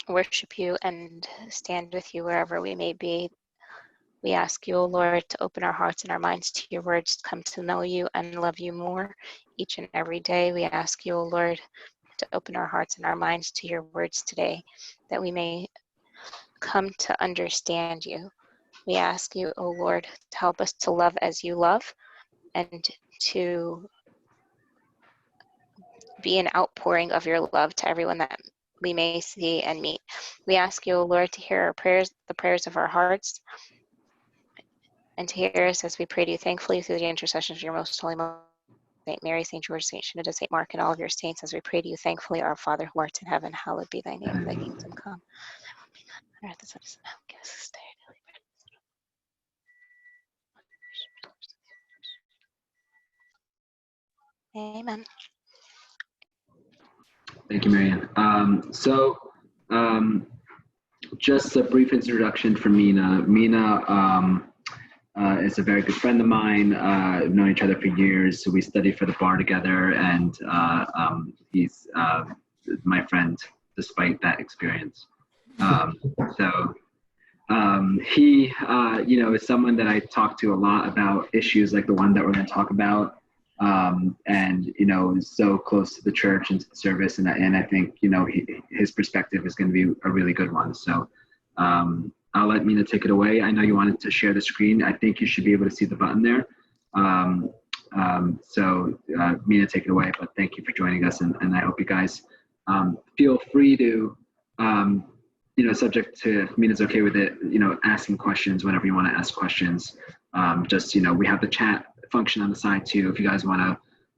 worship you and stand with you wherever we may be. We ask you, O Lord, to open our hearts and our minds to your words, to come to know you and love you more each and every day. We ask you, O Lord, to open our hearts and our minds to your words today, that we may come to understand you. We ask you, O Lord, to help us to love as you love and to be an outpouring of your love to everyone that we may see and meet. We ask you, O Lord, to hear our prayers, the prayers of our hearts, and to hear us as we pray to you thankfully through the intercessions of your most holy Mother, Saint Mary, Saint George, Saint Shenandoah, Saint Mark, and all of your saints, as we pray to you thankfully, our Father who art in heaven, hallowed be thy name, thy kingdom come. On earth as it is in heaven, give us this day our daily bread. Amen. Thank you, Marianne. Just a brief introduction for Mina. Mina is a very good friend of mine. We've known each other for years. So we studied for the bar together, and he's my friend despite that experience. He, is someone that I talk to a lot about issues like the one that we're going to talk about. And is so close to the church and to the service, and I think his perspective is going to be a really good one. So I'll let Mina take it away. I know you wanted to share the screen. I think you should be able to see the button there. Mina, take it away. But thank you for joining us, and I hope you guys feel free to, subject to if Mina's okay with it, asking questions whenever you want to ask questions. We have the chat function on the side too, if you guys want to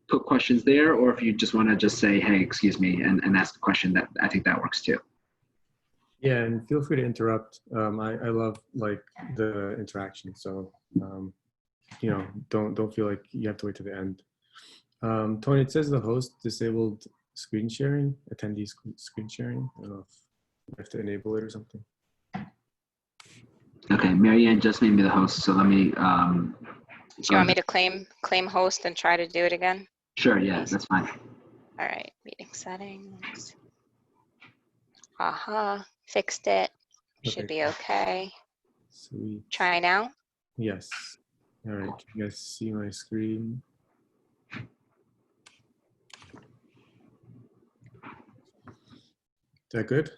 put questions there, or if you just want to just say, hey, excuse me, and ask a question, that I think that works too. Yeah, and feel free to interrupt. I love the interaction, so don't feel like you have to wait to the end. Tony, it says the host disabled screen sharing, attendee screen sharing. I don't know if you have to enable it or something. Okay, Marianne just made me the host, so let me Do you want me to claim host and try to do it again? Sure, yeah, that's fine. All right, meeting settings. Fixed it. Should be okay. Sweet. Try now? Yes. All right, can you guys see my screen? Is that good?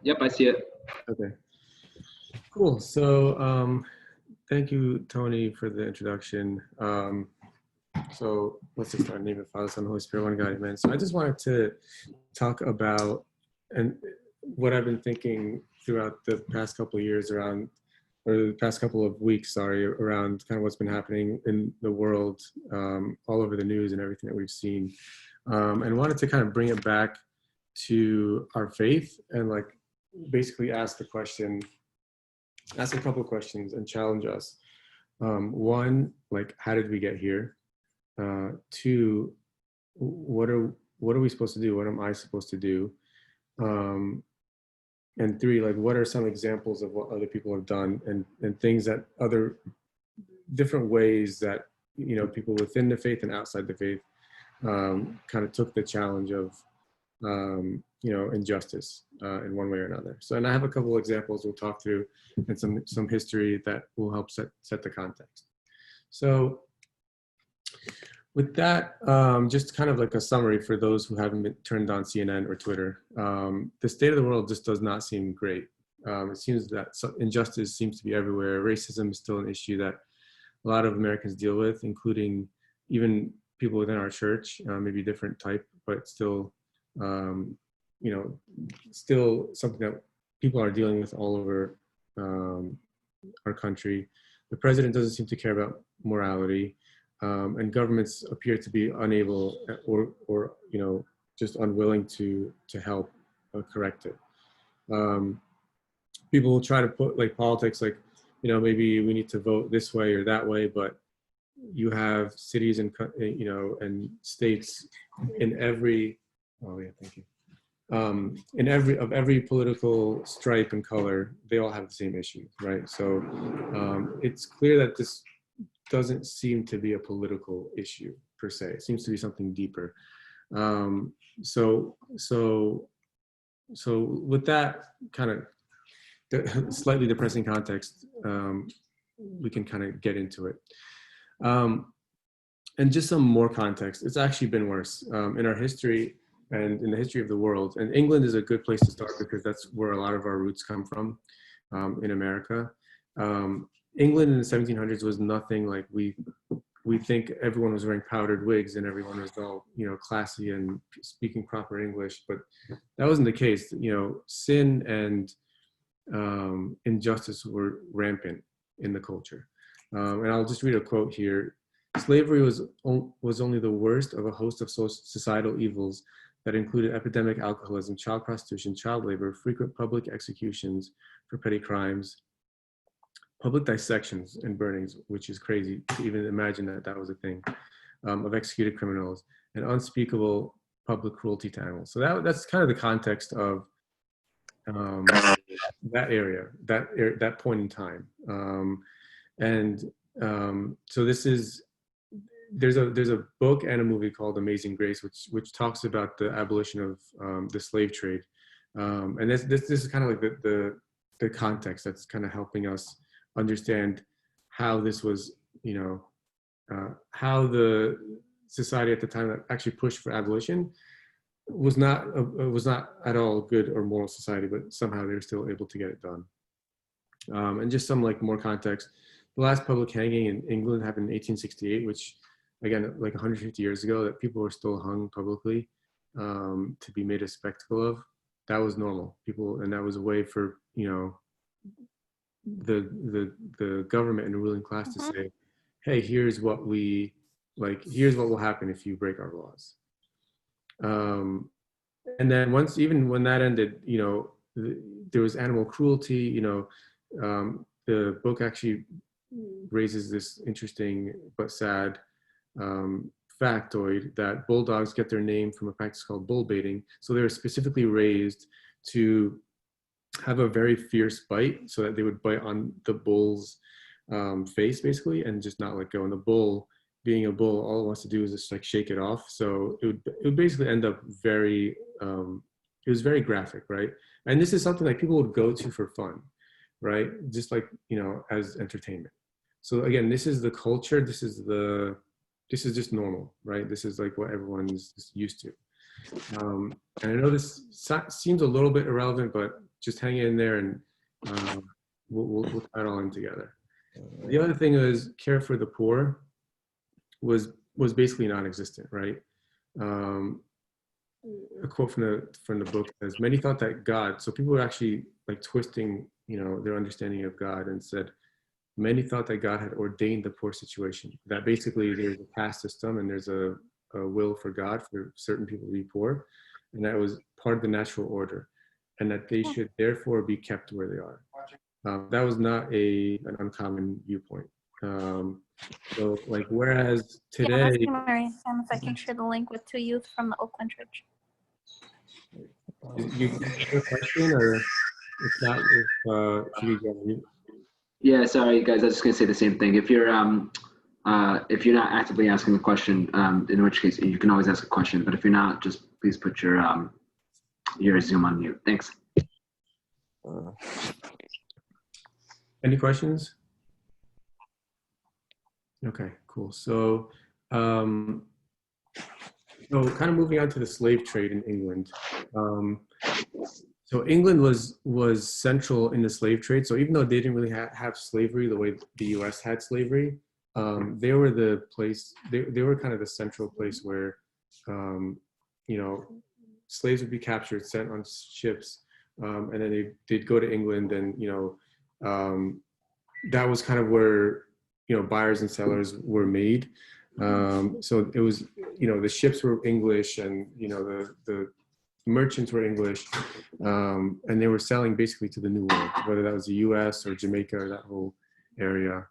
Yep, I see it. Okay. Cool. So thank you, Tony, for the introduction. So let's just start. Name of Father, Son, Holy Spirit, one God, amen. So I just wanted to talk about what I've been thinking throughout the past couple of years around kind of what's been happening in the world, all over the news and everything that we've seen, and wanted to kind of bring it back to our faith and basically ask a couple of questions and challenge us. One, how did we get here? Two, what are we supposed to do? What am I supposed to do? And three, what are some examples of what other people have done and things that other different ways that, people within the faith and outside the faith kind of took the challenge of, injustice in one way or another. So, and I have a couple of examples we'll talk through and some history that will help set the context. So with that, just kind of a summary for those who haven't been turned on CNN or Twitter. The state of the world just does not seem great. It seems that injustice seems to be everywhere. Racism is still an issue that a lot of Americans deal with, including even people within our church, maybe different type, but still, still something that people are dealing with all over our country. The president doesn't seem to care about morality. And governments appear to be unable or just unwilling to help correct it. People will try to put politics maybe we need to vote this way or that way, but you have cities and and states in every in every political stripe and color, they all have the same issue, right? So it's clear that this doesn't seem to be a political issue per se. It seems to be something deeper. So so with that kind of slightly depressing context, we can kind of get into it. And just some more context, it's actually been worse in our history and in the history of the world. And England is a good place to start because that's where a lot of our roots come from in America. England in the 1700s was nothing like we think. Everyone was wearing powdered wigs and everyone was all, classy and speaking proper English, but that wasn't the case. Sin and injustice were rampant in the culture. And I'll just read a quote here. Slavery was only the worst of a host of societal evils that included epidemic alcoholism, child prostitution, child labor, frequent public executions for petty crimes, public dissections and burnings, which is crazy to even imagine that was a thing, of executed criminals, and unspeakable public cruelty to animals. So that's kind of the context of that area, that point in time. So there's a book and a movie called Amazing Grace, which talks about the abolition of the slave trade. And this is kind of like the context that's kind of helping us understand how this was, how the society at the time that actually pushed for abolition was not at all good or moral society, but somehow they were still able to get it done. And just some like more context, the last public hanging in England happened in 1868, which again, like 150 years ago, that people were still hung publicly to be made a spectacle of. That was normal. And that was a way for, the government and the ruling class to say, hey, here's what will happen if you break our laws. And then even when that ended, there was animal cruelty. The book actually raises this interesting but sad factoid that bulldogs get their name from a practice called bull baiting. So they were specifically raised to have a very fierce bite, so that they would bite on the bull's face basically and just not let go. And the bull, being a bull, all it wants to do is just like shake it off. So it would basically end up it was very graphic, right? And this is something that people would go to for fun, right? Just like, as entertainment. So again, this is the culture. This is just normal, right? This is like what everyone's just used to. And I know this seems a little bit irrelevant, but just hang in there and we'll tie it all in together. The other thing is care for the poor was basically non-existent, right? A quote from the book says, many thought that God, so people were actually like twisting, their understanding of God, and said, many thought that God had ordained the poor situation, that basically there's a caste system and there's a will for God for certain people to be poor, and that was part of the natural order, and that they should therefore be kept where they are. That was not an uncommon viewpoint. So like, whereas today, Mary, and if I can share the link with two youth from the Oakland Church. you have a question, or if not, if you go on mute. Yeah, sorry guys, I was just gonna say the same thing. If you're not actively asking the question, in which case you can always ask a question, but if you're not, just please put your Zoom on mute. Thanks. Any questions? Okay, cool. So, kind of moving on to the slave trade in England. So England was central in the slave trade. So even though they didn't really have slavery the way the U.S. had slavery, they were the place. They were kind of the central place where, slaves would be captured, sent on ships, and then they'd go to England, and that was kind of where buyers and sellers were made. So it was the ships were English, and the merchants were English, and they were selling basically to the New World, whether that was the U.S. or Jamaica or that whole area.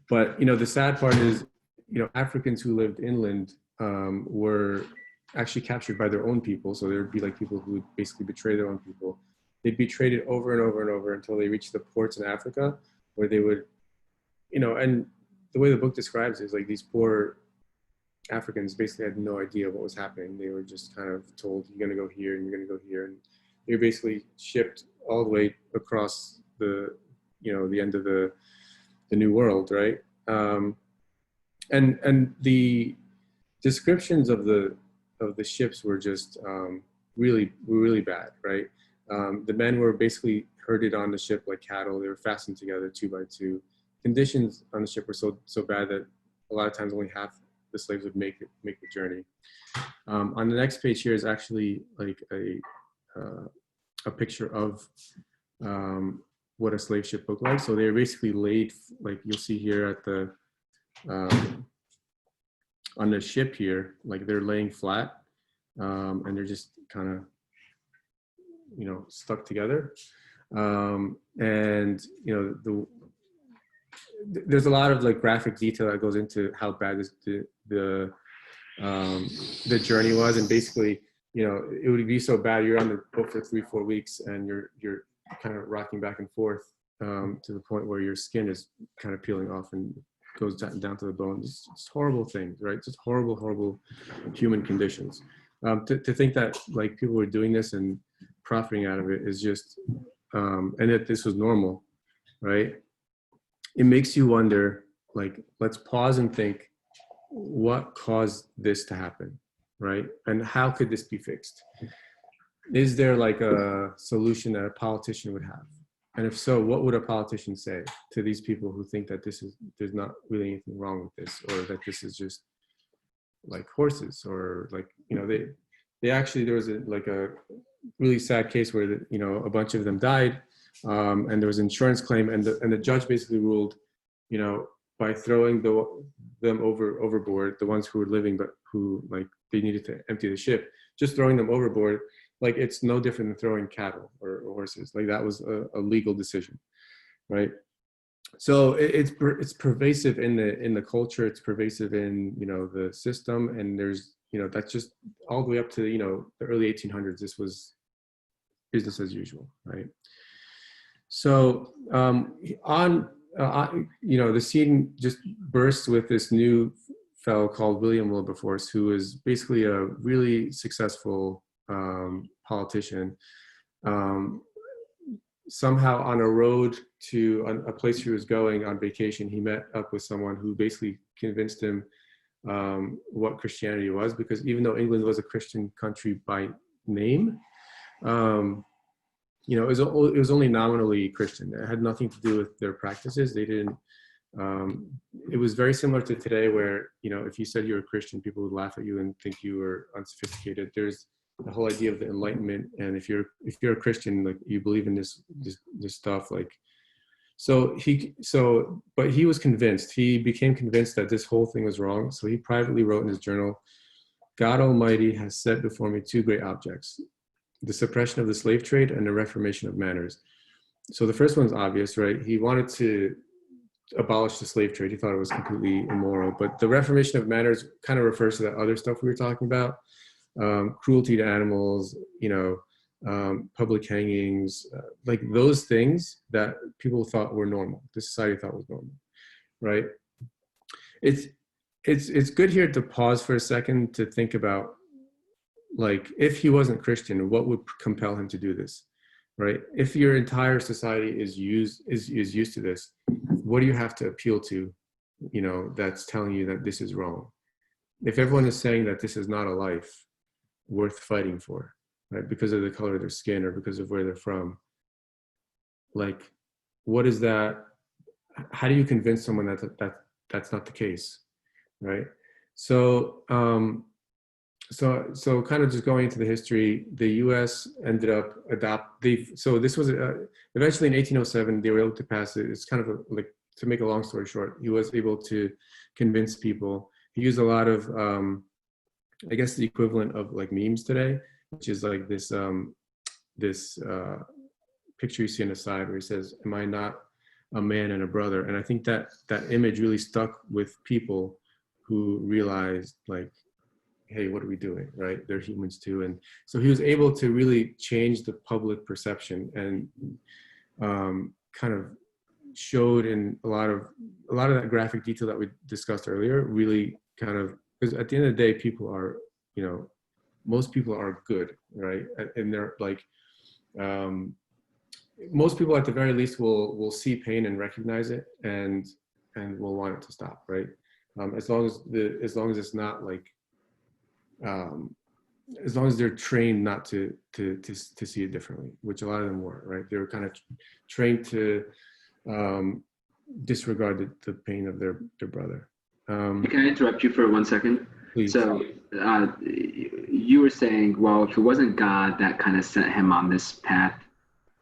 But the sad part is, Africans who lived inland were actually captured by their own people. So there would be like people who would basically betray their own people. They'd be traded over and over and over until they reached the ports in Africa, where they would, and the way the book describes it is like these poor Africans basically had no idea what was happening. They were just kind of told, you're going to go here and you're going to go here. And they were basically shipped all the way across the, the end of the New World, right? And the descriptions of the ships were just really bad, right? The men were basically herded on the ship like cattle. They were fastened together 2 by 2. Conditions on the ship were so bad that a lot of times only half the slaves would make the journey. On the next page here is actually like a picture of what a slave ship looked like. So they're basically laid, like you'll see here at the on the ship here, like they're laying flat, and they're just kind of stuck together. And there's a lot of like graphic detail that goes into how bad the journey was. And basically, it would be so bad, you're on the boat for 3-4 weeks and you're kind of rocking back and forth to the point where your skin is kind of peeling off and goes down to the bone. It's horrible things, right? Just horrible human conditions. To think that like people were doing this and profiting out of it is just, and that this was normal, right? It makes you wonder, like, let's pause and think, what caused this to happen, right? And how could this be fixed? Is there like a solution that a politician would have? And if so, what would a politician say to these people who think that there's not really anything wrong with this, or that this is just like horses, or like, they actually, there was a really sad case where a bunch of them died, and there was an insurance claim, and the judge basically ruled, by throwing them overboard, the ones who were living but who like they needed to empty the ship, just throwing them overboard, like it's no different than throwing cattle or horses. Like that was a legal decision, right? So it's pervasive in the culture. It's pervasive in the system, and there's that's just all the way up to the early 1800s. This was business as usual, right? So the scene just bursts with this new fellow called William Wilberforce, who is basically a really successful politician. Somehow on a road to a place he was going on vacation, he met up with someone who basically convinced him what Christianity was, because even though England was a Christian country by name, it was only nominally Christian. It had nothing to do with their practices. They didn't. It was very similar to today, where if you said you were a Christian, people would laugh at you and think you were unsophisticated. There's the whole idea of the Enlightenment, and if you're a Christian, like you believe in this stuff, like but he was convinced. He became convinced that this whole thing was wrong. So he privately wrote in his journal, "God Almighty has set before me 2 great objects: the suppression of the slave trade and the reformation of manners." So the first one's obvious, right? He wanted to abolish the slave trade. He thought it was completely immoral. But the reformation of manners kind of refers to that other stuff we were talking about. Cruelty to animals, public hangings, like those things that people thought were normal, the society thought was normal, right? It's good here to pause for a second to think about, like, if he wasn't Christian, what would compel him to do this, right? If your entire society is used to this, what do you have to appeal to, that's telling you that this is wrong? If everyone is saying that this is not a life worth fighting for, right, because of the color of their skin or because of where they're from, like, what is that? How do you convince someone that that's not the case, right? So so kind of just going into the history, the U.S. ended up so this was eventually in 1807 they were able to pass it. It's kind of like, to make a long story short, he was able to convince people. He used a lot of I guess the equivalent of like memes today, which is like this picture you see on the side where he says, "Am I not a man and a brother?" And I think that image really stuck with people who realized, like, hey, what are we doing, right? They're humans too. And so he was able to really change the public perception, and kind of showed in a lot of that graphic detail that we discussed earlier, really kind of because at the end of the day, people are, most people are good, right? And they're like, most people at the very least will see pain and recognize it and will want it to stop, right? As long as it's not like, as long as they're trained not to see it differently, which a lot of them were, right? They were kind of trained to disregard the pain of their brother. Can I interrupt you for 1 second? Please. So you were saying, well, if it wasn't God that kind of sent him on this path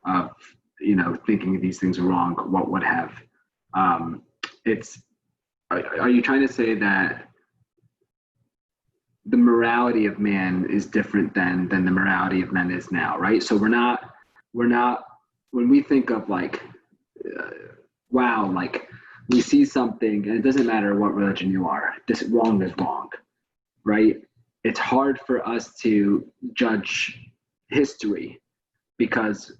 of, thinking these things are wrong, what would have? Are you trying to say that the morality of man is different than the morality of men is now, right? So we're not, when we think of like, wow, like we see something, and it doesn't matter what religion you are, this wrong is wrong, right? It's hard for us to judge history because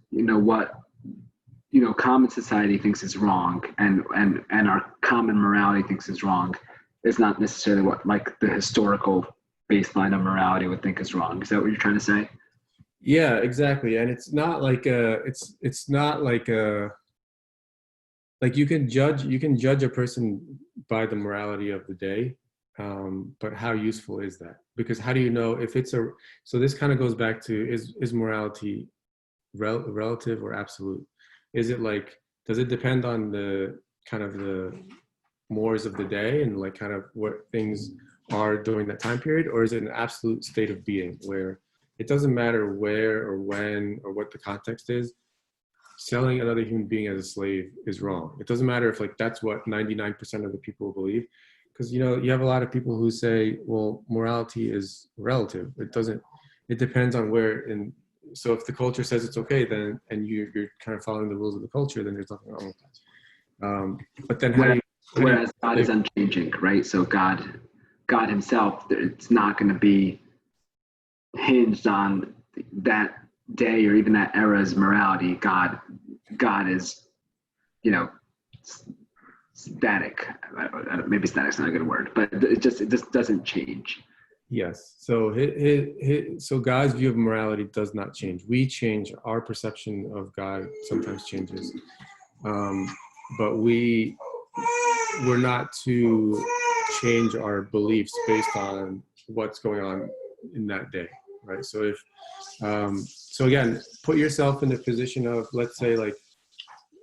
common society thinks is wrong, and our common morality thinks is wrong is not necessarily what like the historical baseline of morality would think is wrong. Is that what you're trying to say? Yeah, exactly. And it's not like it's not like like you can judge a person by the morality of the day, but how useful is that? Because how do you know if it's so this kind of goes back to, is morality relative or absolute? Is it like, does it depend on the kind of the mores of the day and like kind of what things are during that time period, or is it an absolute state of being where it doesn't matter where or when or what the context is, selling another human being as a slave is wrong? It doesn't matter if like that's what 99% of the people believe, because you have a lot of people who say, well, morality is relative. It depends on where. And so if the culture says it's okay, then and you're kind of following the rules of the culture, then there's nothing wrong with that. But then whereas God is unchanging, right? So God himself, it's not going to be hinged on that day or even that era's morality. God is, static. Maybe static's not a good word, but it just doesn't change. Yes. So so God's view of morality does not change. We change. Our perception of God sometimes changes, but we're not to change our beliefs based on what's going on in that day, right? So if so again, put yourself in the position of, let's say, like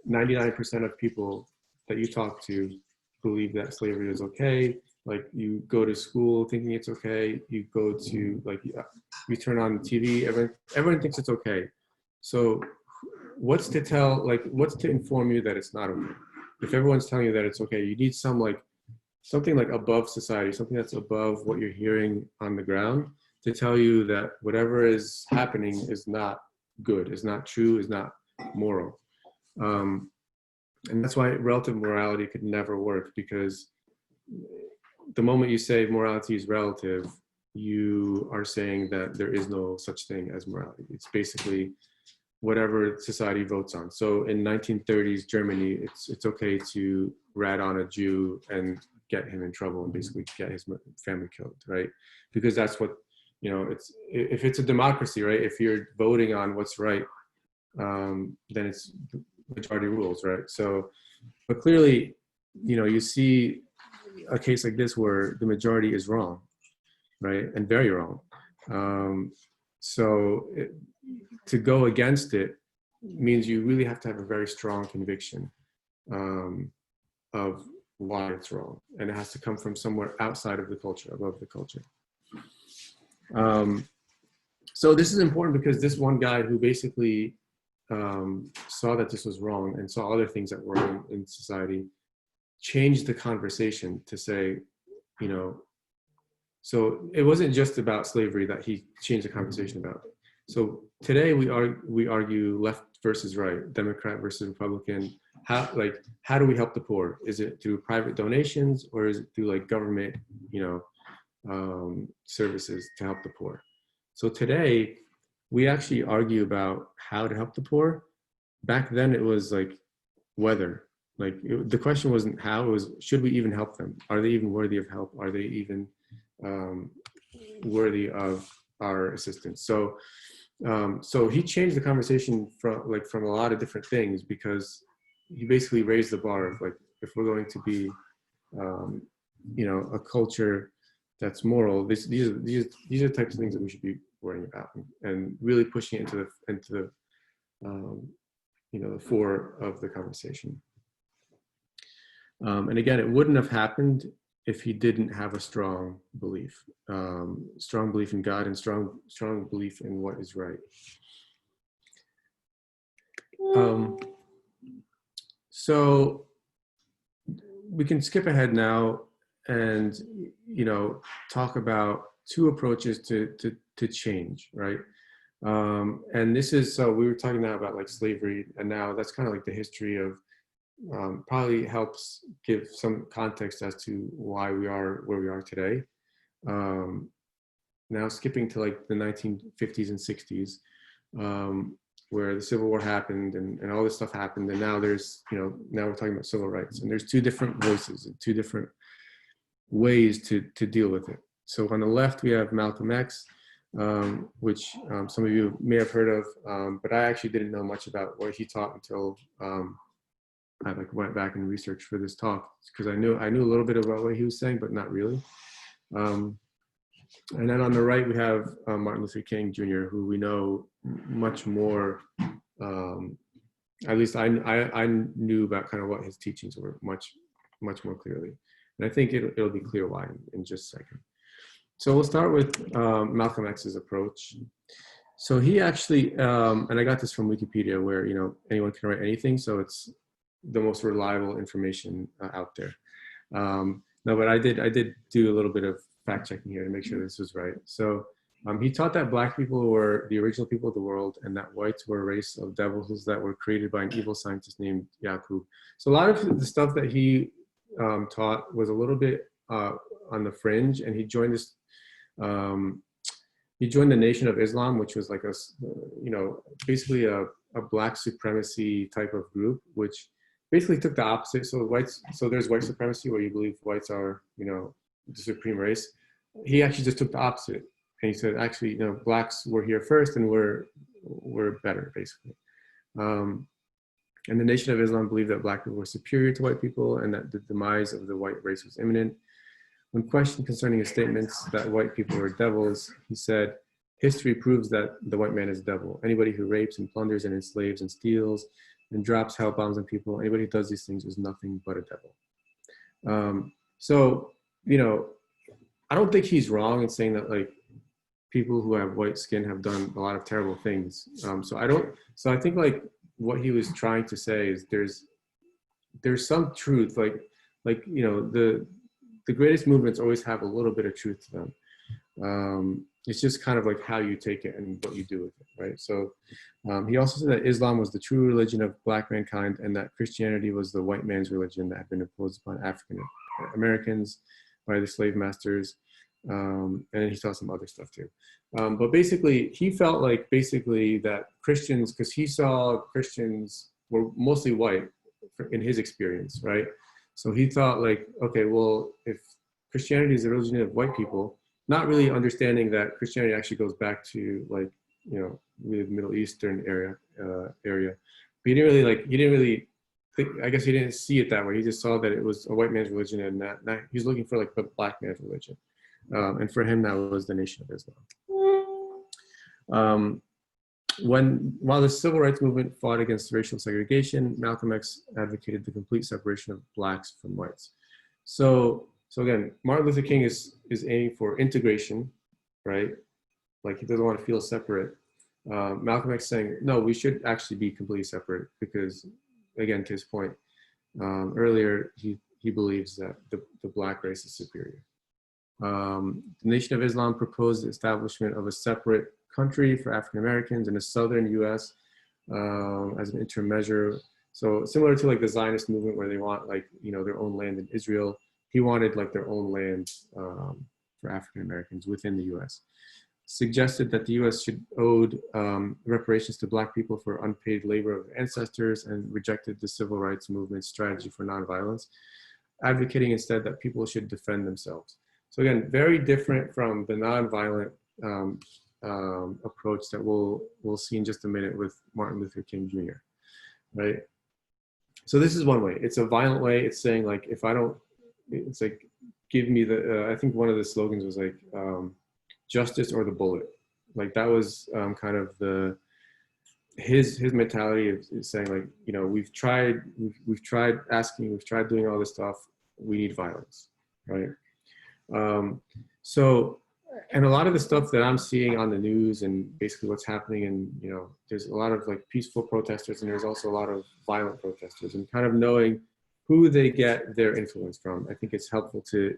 99% of people that you talk to believe that slavery is okay. Like you go to school thinking it's okay. You go to like you turn on the TV. Everyone thinks it's okay. So what's to inform you that it's not okay? If everyone's telling you that it's okay, you need something like above society, something that's above what you're hearing on the ground, to tell you that whatever is happening is not good, is not true, is not moral. And that's why relative morality could never work, because the moment you say morality is relative, you are saying that there is no such thing as morality. It's basically whatever society votes on. So in 1930s Germany, it's okay to rat on a Jew and get him in trouble and basically get his family killed, right? Because that's what, if it's a democracy, right? If you're voting on what's right, then it's majority rules, right? So, but clearly, you see a case like this where the majority is wrong, right? And very wrong. To go against it means you really have to have a very strong conviction of why it's wrong. And it has to come from somewhere outside of the culture, above the culture. So this is important because this one guy who basically saw that this was wrong and saw other things that were wrong in society, changed the conversation to say, so it wasn't just about slavery that he changed the conversation about. So today we argue left versus right, Democrat versus Republican. How do we help the poor? Is it through private donations, or is it through like government, services to help the poor? So today we actually argue about how to help the poor. Back then it was like whether. The question wasn't how, it was should we even help them? Are they even worthy of help? Are they even worthy of our assistance. So so he changed the conversation from a lot of different things, because he basically raised the bar of like, if we're going to be a culture that's moral, these are the types of things that we should be worrying about, and really pushing it into the the fore of the conversation. And again, it wouldn't have happened if he didn't have a strong belief in God, and strong belief in what is right. So we can skip ahead now and talk about two approaches to change, right? And this is, so we were talking now about like slavery, and now that's kind of like the history of, probably helps give some context as to why we are where we are today. Now skipping to like the 1950s and 60s, where the Civil War happened and all this stuff happened, and now there's, now we're talking about civil rights, and there's two different voices and two different ways to deal with it. So on the left, we have Malcolm X, which some of you may have heard of, but I actually didn't know much about what he taught until I like went back and researched for this talk, because I knew a little bit about what he was saying, but not really. And then on the right, we have Martin Luther King Jr., who we know much more, at least I knew about kind of what his teachings were much more clearly. And I think it'll be clear why in just a second. So we'll start with Malcolm X's approach. So he actually, and I got this from Wikipedia, where anyone can write anything, so it's the most reliable information out there. No, but I did do a little bit of fact checking here to make sure this was right. So he taught that Black people were the original people of the world, and that whites were a race of devils that were created by an evil scientist named Yakub. So a lot of the stuff that he taught was a little bit on the fringe, and he joined this. He joined the Nation of Islam, which was like basically a Black supremacy type of group, which basically took the opposite. So there's white supremacy, where you believe whites are, the supreme race. He actually just took the opposite, and he said, actually, Blacks were here first, and we're better, basically. And the Nation of Islam believed that Black people were superior to white people, and that the demise of the white race was imminent. When questioned concerning his statements that white people were devils, he said, "History proves that the white man is a devil. Anybody who rapes and plunders and enslaves and steals and drops hell bombs on people, anybody who does these things is nothing but a devil." So, I don't think he's wrong in saying that like people who have white skin have done a lot of terrible things. So I think like what he was trying to say is there's some truth, the greatest movements always have a little bit of truth to them. It's just kind of like how you take it and what you do with it, right? So he also said that Islam was the true religion of Black mankind, and that Christianity was the white man's religion that had been imposed upon African Americans by the slave masters. And he saw some other stuff too. But basically, he felt like that Christians, because he saw Christians were mostly white in his experience, right? So he thought like, okay, well, if Christianity is the religion of white people, not really understanding that Christianity actually goes back to like, really the Middle Eastern area. But he didn't really think, I guess he didn't see it that way. He just saw that it was a white man's religion, and that he's looking for like the Black man's religion. And for him, that was the Nation of Islam. While the civil rights movement fought against racial segregation, Malcolm X advocated the complete separation of Blacks from whites. So again, Martin Luther King is aiming for integration, right? Like he doesn't want to feel separate. Malcolm X saying, no, we should actually be completely separate, because again, to his point earlier, he believes that the Black race is superior. The Nation of Islam proposed the establishment of a separate country for African Americans in the southern U.S. As an interim measure. So similar to like the Zionist movement, where they want like their own land in Israel, he wanted like their own land for African Americans within the U.S. Suggested that the U.S. should owed reparations to Black people for unpaid labor of ancestors, and rejected the civil rights movement's strategy for nonviolence, advocating instead that people should defend themselves. So again, very different from the nonviolent approach that we'll see in just a minute with Martin Luther King Jr., right? So this is one way. It's a violent way. It's saying like, if I don't, it's like, give me the, I think one of the slogans was like, justice or the bullet. Like that was kind of his mentality is saying like, you know, we've tried asking, we've tried doing all this stuff. We need violence, right? So, and a lot of the stuff that I'm seeing on the news and basically what's happening, and you know, there's a lot of like peaceful protesters and there's also a lot of violent protesters, and kind of knowing who they get their influence from, I think it's helpful to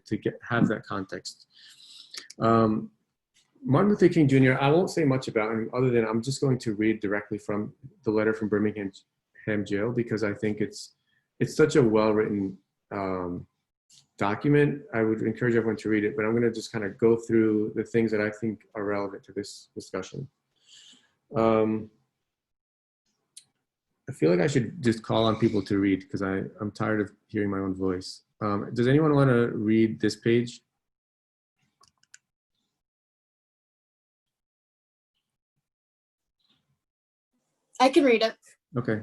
have that context. Martin Luther King Jr., I won't say much about him other than I'm just going to read directly from the letter from Birmingham jail, because I think it's such a well-written document. I would encourage everyone to read it, but I'm going to just kind of go through the things that I think are relevant to this discussion. I feel like I should just call on people to read because I'm tired of hearing my own voice. Does anyone want to read this page? I can read it. Okay.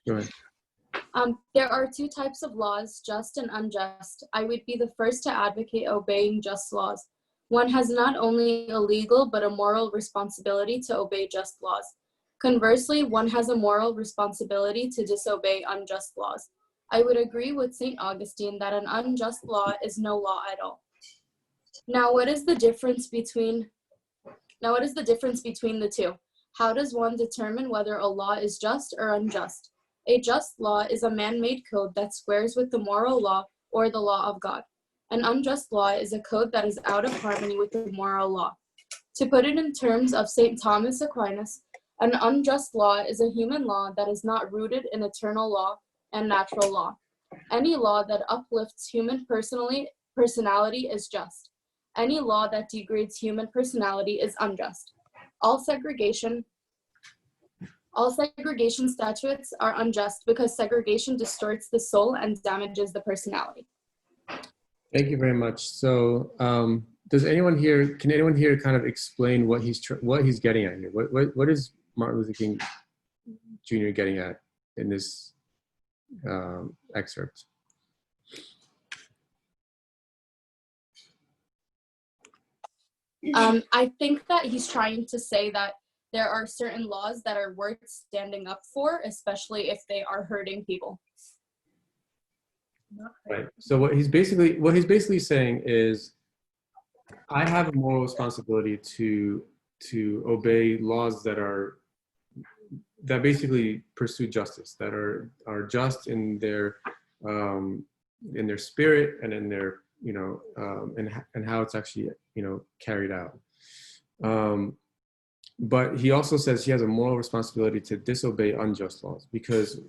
Go ahead. There are two types of laws, just and unjust. I would be the first to advocate obeying just laws. One has not only a legal but a moral responsibility to obey just laws. Conversely, one has a moral responsibility to disobey unjust laws. I would agree with St. Augustine that an unjust law is no law at all. Now, what is the difference between the two? How does one determine whether a law is just or unjust? A just law is a man-made code that squares with the moral law or the law of God. An unjust law is a code that is out of harmony with the moral law. To put it in terms of St. Thomas Aquinas, an unjust law is a human law that is not rooted in eternal law and natural law. Any law that uplifts human personality is just. Any law that degrades human personality is unjust. All segregation statutes are unjust because segregation distorts the soul and damages the personality. Thank you very much. So, can anyone here kind of explain what he's getting at here? What is Martin Luther King Jr. getting at in this excerpt? I think that he's trying to say that there are certain laws that are worth standing up for, especially if they are hurting people. Right. So what he's basically saying is, I have a moral responsibility to obey laws that basically pursue justice, that are just in their spirit and in their, you know, and how it's actually, you know, carried out. But he also says he has a moral responsibility to disobey unjust laws, because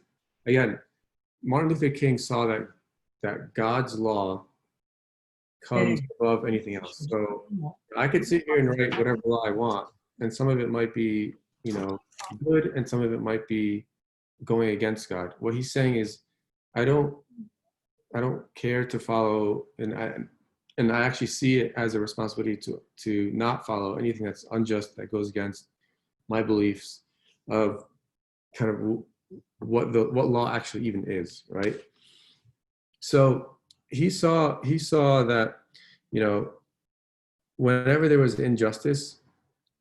again, Martin Luther King saw that God's law comes above anything else. So I could sit here and write whatever law I want, and some of it might be, you know, good, and some of it might be going against God. What he's saying is, I don't care to follow, and I actually see it as a responsibility to not follow anything that's unjust, that goes against my beliefs of kind of what law actually even is, right? So he saw that, you know, whenever there was injustice,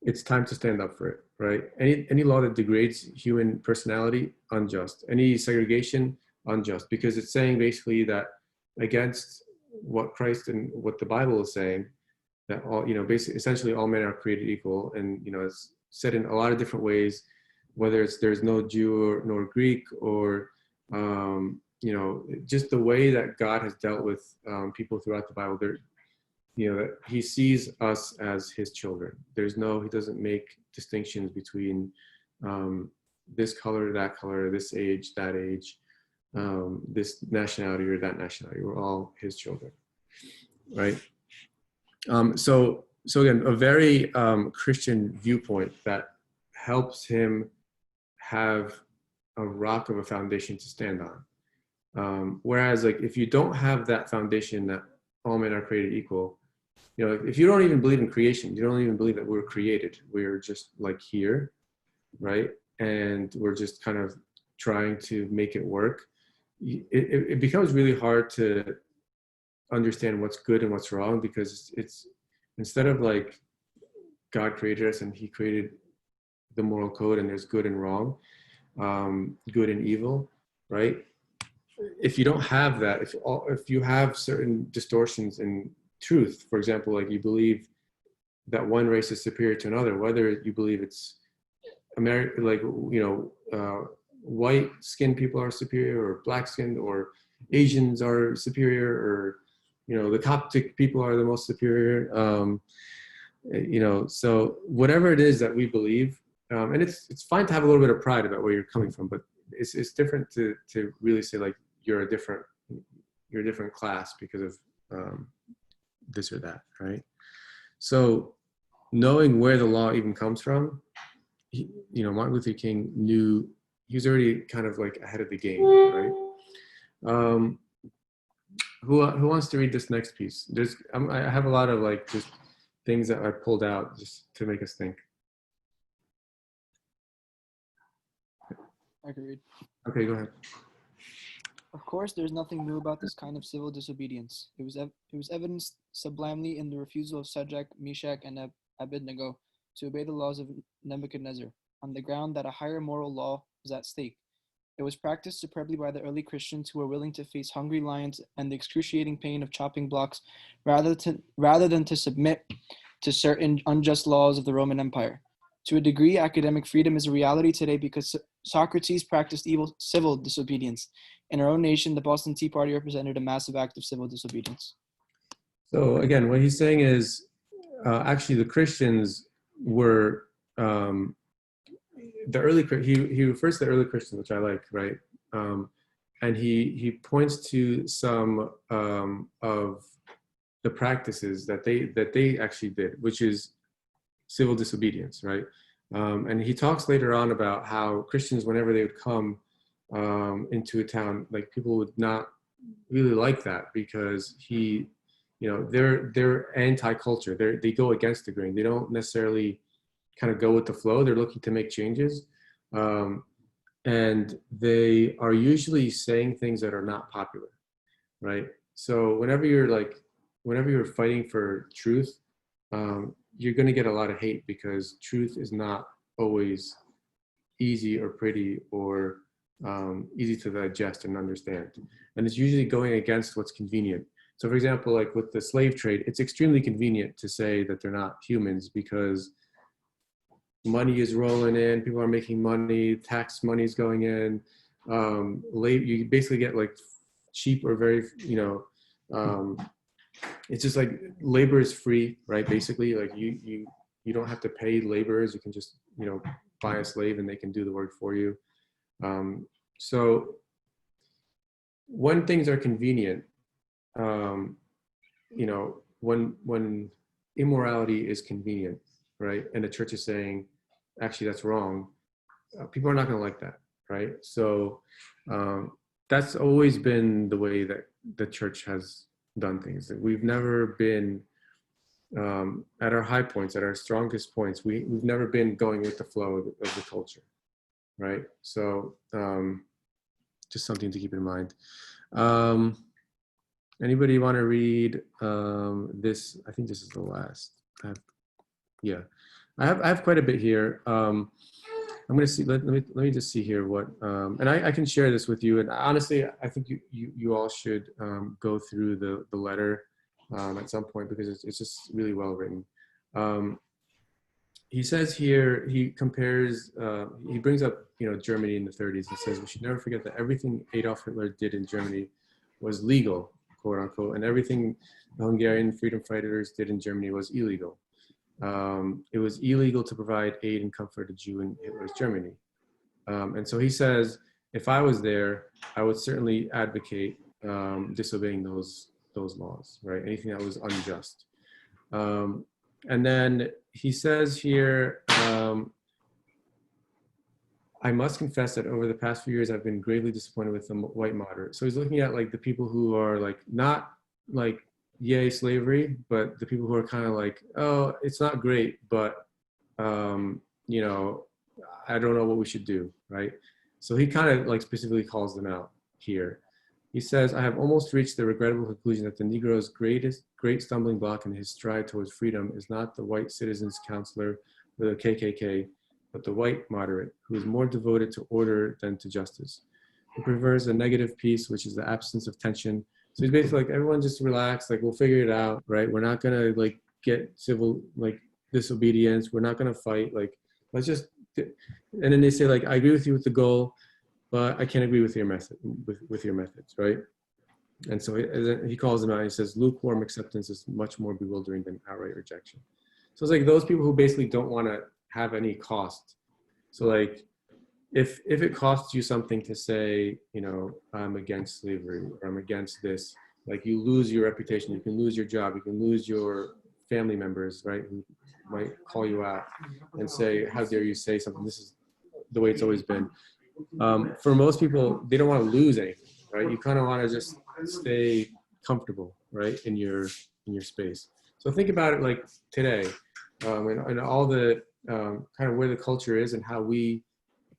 it's time to stand up for it, right? Any law that degrades human personality, unjust. Any segregation, unjust, because it's saying basically that against what Christ and what the Bible is saying, that all, you know, basically essentially all men are created equal, and you know, it's said in a lot of different ways, whether it's there's no Jew nor Greek, or you know, just the way that God has dealt with people throughout the Bible. There, you know, that he sees us as his children. He doesn't make distinctions between this color, that color, this age, that age, this nationality or that nationality. We're all his children, right? So again, a very Christian viewpoint that helps him have a rock of a foundation to stand on. Whereas like if you don't have that foundation that all men are created equal. You know, if you don't even believe in creation, you don't even believe that we're created. We're just like here, right? And we're just kind of trying to make it work. It becomes really hard to understand what's good and what's wrong, because it's instead of like God created us and he created the moral code and there's good and wrong, good and evil, right? If you don't have that, if you have certain distortions in truth, for example, like you believe that one race is superior to another, whether you believe it's American, like, you know, white skinned people are superior, or black skinned, or Asians are superior, or, you know, the Coptic people are the most superior. You know, so whatever it is that we believe, and it's fine to have a little bit of pride about where you're coming from, but it's different to really say like you're a different class because of this or that, right? So knowing where the law even comes from, you know, Martin Luther King knew, he was already kind of like ahead of the game, right? Who wants to read this next piece? I have a lot of like just things that I pulled out just to make us think. I can read. Okay, go ahead. Of course, there is nothing new about this kind of civil disobedience. It was evidenced sublimely in the refusal of Shadrach, Meshach, and Abednego to obey the laws of Nebuchadnezzar, on the ground that a higher moral law was at stake. It was practiced superbly by the early Christians who were willing to face hungry lions and the excruciating pain of chopping blocks rather than to submit to certain unjust laws of the Roman Empire. To a degree, academic freedom is a reality today because Socrates practiced evil civil disobedience. In our own nation, the Boston Tea Party represented a massive act of civil disobedience. So again, what he's saying is actually the Christians were the early. He refers to the early Christians, which I like, right? And he points to some of the practices that they actually did, which is civil disobedience, right? And he talks later on about how Christians, whenever they would come into a town, like people would not really like that because you know, they're anti-culture. They go against the grain. They don't necessarily kind of go with the flow. They're looking to make changes, and they are usually saying things that are not popular, right? So whenever you're fighting for truth, you're going to get a lot of hate because truth is not always easy or pretty or easy to digest and understand. And it's usually going against what's convenient. So for example, like with the slave trade, it's extremely convenient to say that they're not humans because money is rolling in, people are making money, tax money is going in, you basically get like cheap or very, you know, it's just like labor is free, right? Basically, like you don't have to pay laborers. You can just, you know, buy a slave and they can do the work for you. So when things are convenient, you know, when immorality is convenient, right? And the church is saying, actually, that's wrong. People are not going to like that, right? So that's always been the way that the church has done things. We've never been at our high points, at our strongest points. We've never been going with the flow of the culture, right? So just something to keep in mind. Anybody want to read this? I think this is the last. I have quite a bit here. I'm going to see. Let me just see here what. And I can share this with you. And honestly, I think you all should go through the letter at some point because it's just really well written. He says here, he compares, he brings up, you know, Germany in the 30s and says we should never forget that everything Adolf Hitler did in Germany was legal, quote unquote, and everything the Hungarian freedom fighters did in Germany was illegal. It was illegal to provide aid and comfort to Jew in Hitler's Germany. And so he says, if I was there, I would certainly advocate disobeying those laws, right? Anything that was unjust. And then he says here, I must confess that over the past few years, I've been gravely disappointed with the white moderate. So he's looking at like the people who are like not like yay slavery, but the people who are kind of like, oh, it's not great, but you know, I don't know what we should do, right? So he kind of like specifically calls them out here. He says, I have almost reached the regrettable conclusion that the Negro's great stumbling block in his stride towards freedom is not the white citizens counselor, the KKK, but the white moderate, who is more devoted to order than to justice, who prefers a negative peace, which is the absence of tension. So he's basically like, everyone just relax, like we'll figure it out, right? We're not gonna like get civil like disobedience. We're not gonna fight. Like let's just. And then they say like, I agree with you with the goal, but I can't agree with your method, with your methods, right? And so he calls them out. And he says, lukewarm acceptance is much more bewildering than outright rejection. So it's like those people who basically don't want to have any cost. So like, if it costs you something to say, you know, I'm against slavery or I'm against this, like you lose your reputation, you can lose your job, you can lose your family members, right, who might call you out and say, how dare you say something? This is the way it's always been. For most people, they don't want to lose anything, right? You kind of want to just stay comfortable, right, in your space. So think about it like today, and all the kind of where the culture is and how we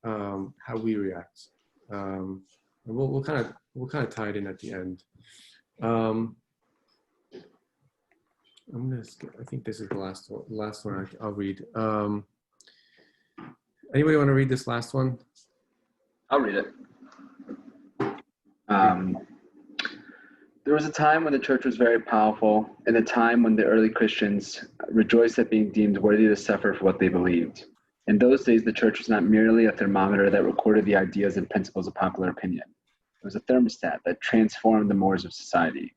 react. And we'll kind of tie it in at the end. I think this is the last one I'll read. Anybody want to read this last one? I'll read it. There was a time when the church was very powerful, and a time when the early Christians rejoiced at being deemed worthy to suffer for what they believed. In those days, the church was not merely a thermometer that recorded the ideas and principles of popular opinion. It was a thermostat that transformed the mores of society.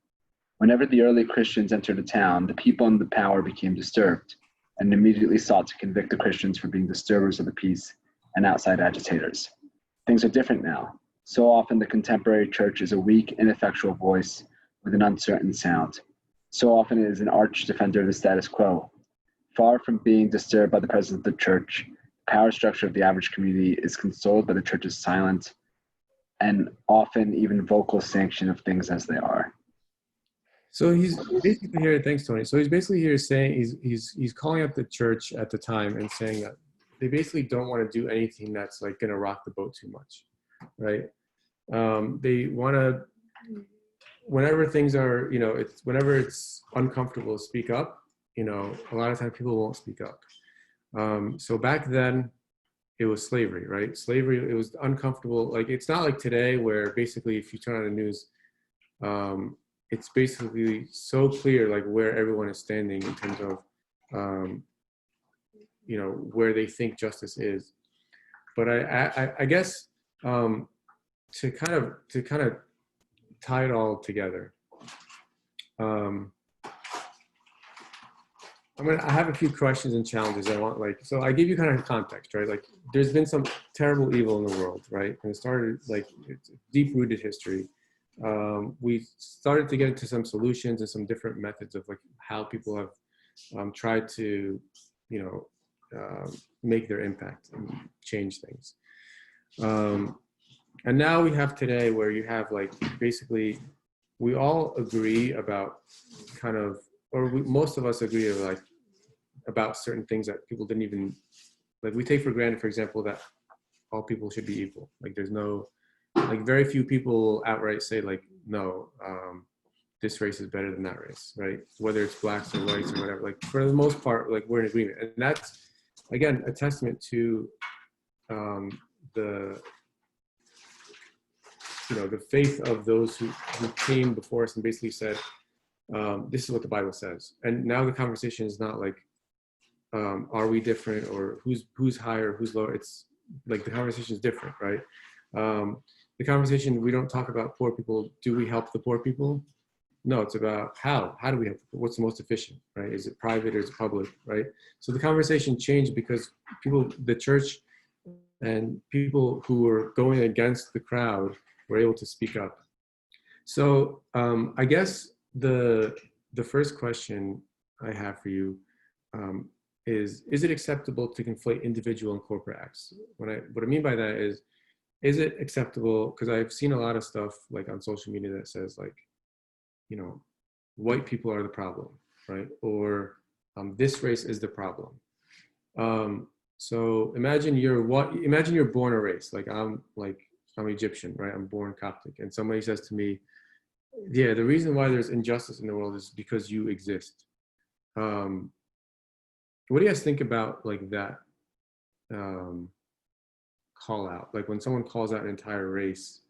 Whenever the early Christians entered a town, the people in the power became disturbed and immediately sought to convict the Christians for being disturbers of the peace and outside agitators. Things are different now. So often the contemporary church is a weak, ineffectual voice with an uncertain sound. So often it is an arch defender of the status quo. Far from being disturbed by the presence of the church, the power structure of the average community is consoled by the church's silent and often even vocal sanction of things as they are. So he's basically here. Thanks, Tony. So he's basically here saying he's calling up the church at the time and saying that they basically don't want to do anything that's like going to rock the boat too much, right? They want to, whenever things are, you know, whenever it's uncomfortable to speak up, you know, a lot of times people won't speak up. So back then, it was slavery, right? Slavery, it was uncomfortable. Like it's not like today where basically if you turn on the news, it's basically so clear like where everyone is standing in terms of you know, where they think justice is. But I guess to kind of tie it all together, I have a few questions and challenges I want, like, so I give you kind of context, right? Like there's been some terrible evil in the world, right? And it started like it's deep-rooted history. We started to get into some solutions and some different methods of like how people have tried to, you know, make their impact and change things. And now we have today where you have like basically we all agree about kind of, or most of us agree like about certain things that people didn't even, like we take for granted, for example, that all people should be equal. Like there's no, like very few people outright say like, no, this race is better than that race, right? Whether it's blacks or whites or whatever, like for the most part, like we're in agreement. And that's, again, a testament to the, you know, the faith of those who came before us and basically said, this is what the Bible says. And now the conversation is not like, are we different or who's higher, who's lower? It's like the conversation is different, right? The conversation, we don't talk about poor people. Do we help the poor people? No, it's about how do we help? What's the most efficient, right? Is it private or is it public, right? So the conversation changed because people, the church and people who were going against the crowd were able to speak up. So I guess the first question I have for you is it acceptable to conflate individual and corporate acts? What I mean by that is it acceptable? Because I've seen a lot of stuff like on social media that says like, you know, white people are the problem, right? Or this race is the problem. So imagine you're born a race. I'm Egyptian, right? I'm born Coptic, and somebody says to me, yeah, the reason why there's injustice in the world is because you exist. What do you guys think about like that call out? Like when someone calls out an entire race,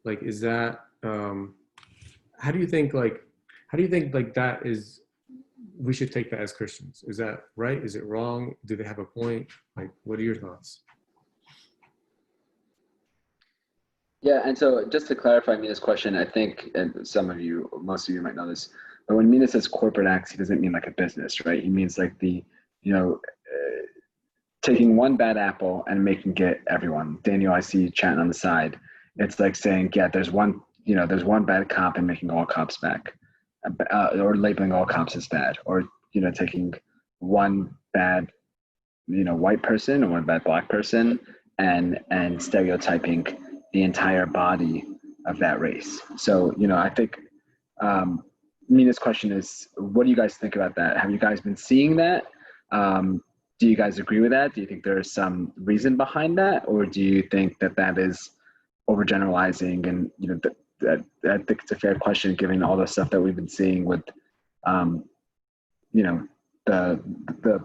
like is that how do you think like that is, we should take that as Christians? Is that right? Is it wrong? Do they have a point? Like, what are your thoughts? Yeah, and so just to clarify Mina's question, I think, and most of you might know this, but when Mina says corporate acts, he doesn't mean like a business, right? He means like taking one bad apple and making it everyone. Daniel, I see you chatting on the side. It's like saying, yeah, there's one bad cop and making all cops back, or labeling all cops as bad, or taking one bad white person or one bad black person and stereotyping the entire body of that race. So I think Mina's question is, what do you guys think about that? Have you guys been seeing that? Do you guys agree with that? Do you think there is some reason behind that, or do you think that is overgeneralizing? And I think it's a fair question given all the stuff that we've been seeing with the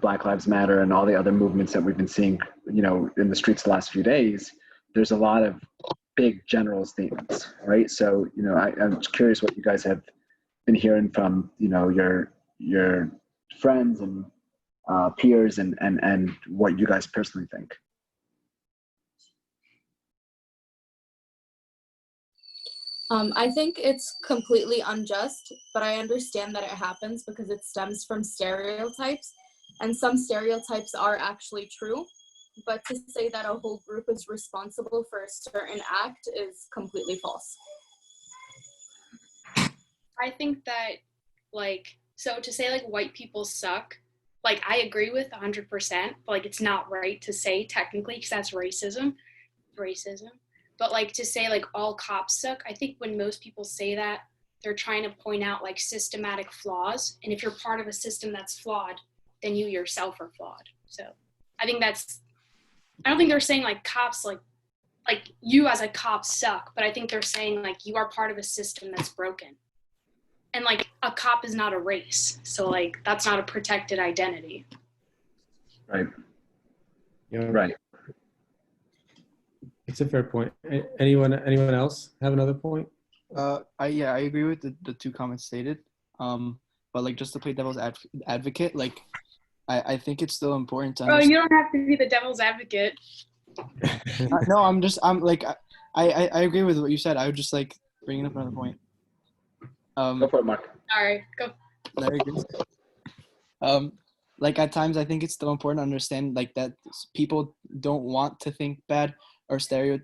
Black Lives Matter and all the other movements that we've been seeing in the streets the last few days. There's a lot of big general statements, right? So I'm curious what you guys have been hearing from your friends and peers and what you guys personally think. I think it's completely unjust, but I understand that it happens because it stems from stereotypes, and some stereotypes are actually true, but to say that a whole group is responsible for a certain act is completely false. I think that, so to say, white people suck, I agree with 100%, but, it's not right to say technically, because that's racism. But, to say, all cops suck, I think when most people say that, they're trying to point out, systematic flaws. And if you're part of a system that's flawed, then you yourself are flawed. So I think I don't think they're saying, cops, you as a cop suck, but I think they're saying, you are part of a system that's broken. And, a cop is not a race. So, that's not a protected identity. Right. Yeah. Right. It's a fair point. Anyone else have another point? I agree with the two comments stated. But just to play devil's advocate, I think it's still important to understand. Oh, you don't have to be the devil's advocate. No, I agree with what you said. I would just bringing up another point. Go for it, Mark. Sorry, go. Very good. At times I think it's still important to understand that people don't want to think bad or think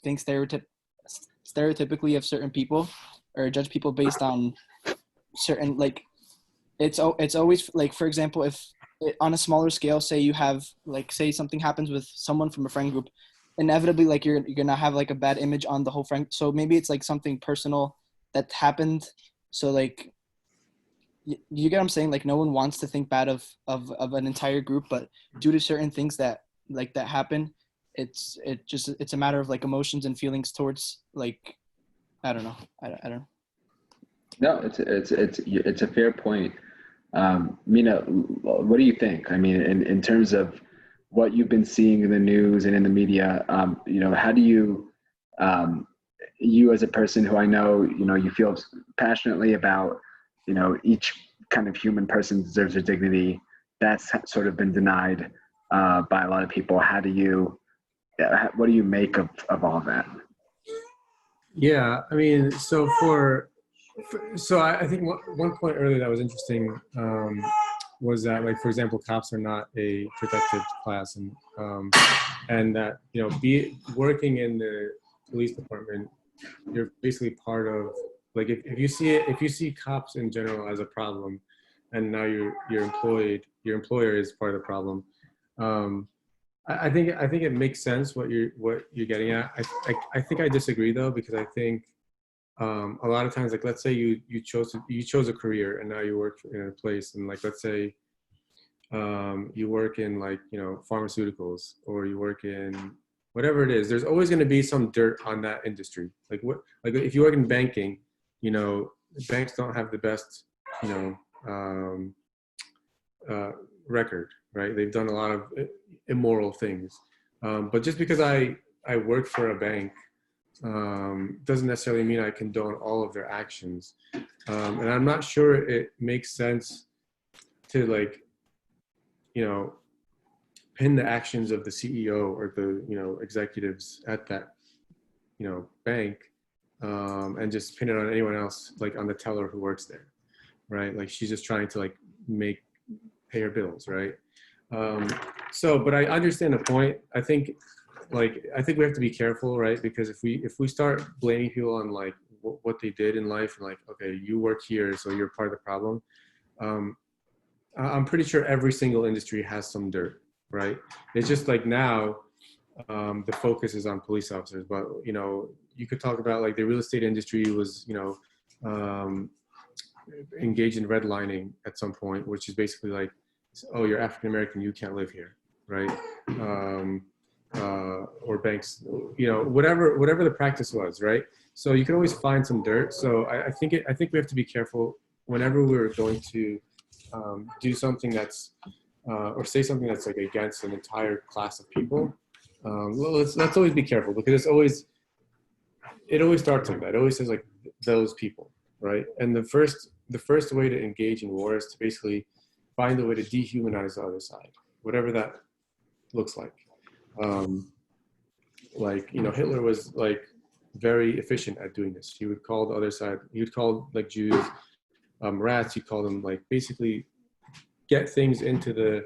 stereotypically of certain people or judge people based on certain it's always for example, if on a smaller scale, say you have say something happens with someone from a friend group, inevitably you're gonna have a bad image on the whole friend. So maybe it's something personal that happened. So you get what I'm saying? No one wants to think bad of an entire group, but due to certain things that that happen, it's a matter of emotions and feelings towards I don't know. I don't know. No, it's a fair point. Mina, what do you think? I mean, in terms of what you've been seeing in the news and in the media, how do you, you as a person who I know, you feel passionately about, each kind of human person deserves their dignity. That's sort of been denied by a lot of people. What do you make of all that? Yeah, I mean, so I think one point earlier that was interesting was that, for example, cops are not a protected class, and that working in the police department, you're basically part of if you see cops in general as a problem, and now your employer is part of the problem. I think it makes sense what you're getting at. I think I disagree though, because I think a lot of times, like let's say you chose a career and now you work in a place, and like let's say you work in like pharmaceuticals, or you work in whatever it is. There's always going to be some dirt on that industry. Like if you work in banking, banks don't have the best record, right? They've done a lot of immoral things, but just because I work for a bank doesn't necessarily mean I condone all of their actions. And I'm not sure it makes sense to like, pin the actions of the CEO or the, executives at that, bank, and just pin it on anyone else, like on the teller who works there, right? Like she's just trying to like pay her bills, right? But I understand the point. I think we have to be careful, right? Because if we start blaming people on like what they did in life, and like, okay, you work here, so you're part of the problem. I'm pretty sure every single industry has some dirt, right? It's just like now, the focus is on police officers, but you could talk about like the real estate industry was, engaged in redlining at some point, which is basically like, oh, you're African American, you can't live here, right? Or banks, whatever the practice was, right? So you can always find some dirt. So I think we have to be careful whenever we're going to do something that's or say something that's like against an entire class of people. Let's always be careful, because it always starts like that. It always says like those people, right? And the first way to engage in war is to basically find a way to dehumanize the other side, whatever that looks like. Hitler was like very efficient at doing this. He would call the other side, he would call like Jews rats. He called them like basically get things into the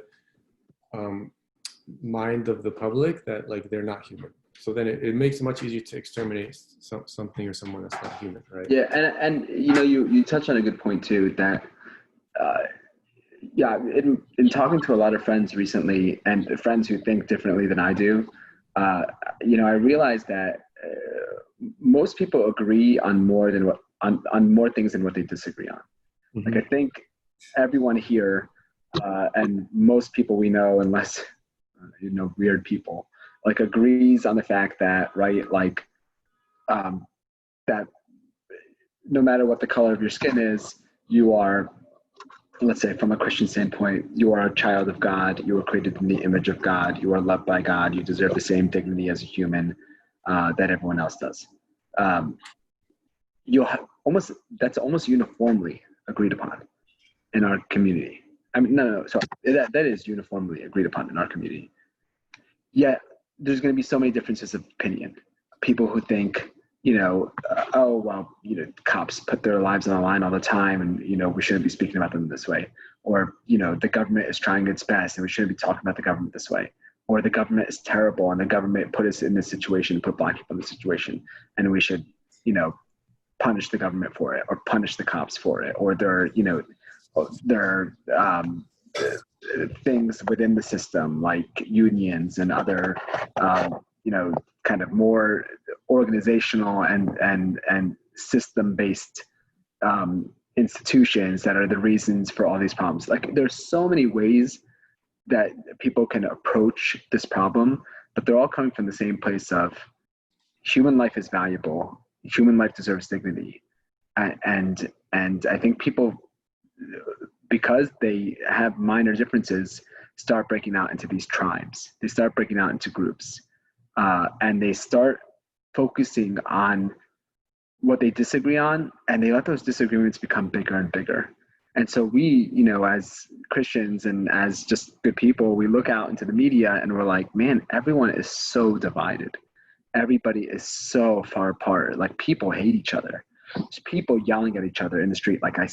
mind of the public that like they're not human. So then it makes it much easier to exterminate something or someone that's not human, right? Yeah, and you touched on a good point too, that in talking to a lot of friends recently, and friends who think differently than I do, I realized that most people agree on more things than what they disagree on. Mm-hmm. Like I think everyone here and most people we know, unless weird people, like agrees on the fact that, right, like that no matter what the color of your skin is, you are, let's say from a Christian standpoint, you are a child of God, you were created in the image of God, you are loved by God, you deserve the same dignity as a human that everyone else does. That's almost uniformly agreed upon in our community. I mean, sorry, that is uniformly agreed upon in our community. Yet there's going to be so many differences of opinion. People who think, cops put their lives on the line all the time, and we shouldn't be speaking about them this way, or the government is trying its best and we shouldn't be talking about the government this way, or the government is terrible and the government put us in this situation, put Black people in this situation, and we should punish the government for it, or punish the cops for it, or there are things within the system like unions and other kind of more organizational and system-based institutions that are the reasons for all these problems. Like there's so many ways that people can approach this problem, but they're all coming from the same place of human life is valuable, human life deserves dignity, and I think people, because they have minor differences, start breaking out into these tribes. They start breaking out into groups. And they start focusing on what they disagree on, and they let those disagreements become bigger and bigger. And so we, as Christians and as just good people, we look out into the media and we're like, man, everyone is so divided. Everybody is so far apart. Like people hate each other. There's people yelling at each other in the street. Like I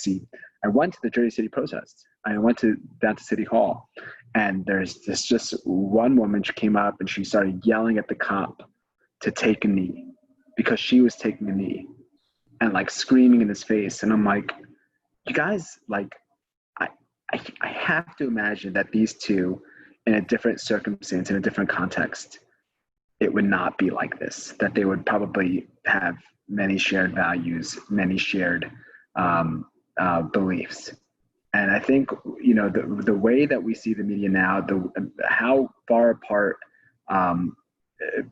went to the Jersey City protests. I went down to City Hall, and there's just one woman, she came up and she started yelling at the cop to take a knee because she was taking a knee, and like screaming in his face. And I'm like, you guys, like, I have to imagine that these two, in a different circumstance, in a different context, it would not be like this, that they would probably have many shared values, many shared beliefs. And I think, the way that we see the media now, how far apart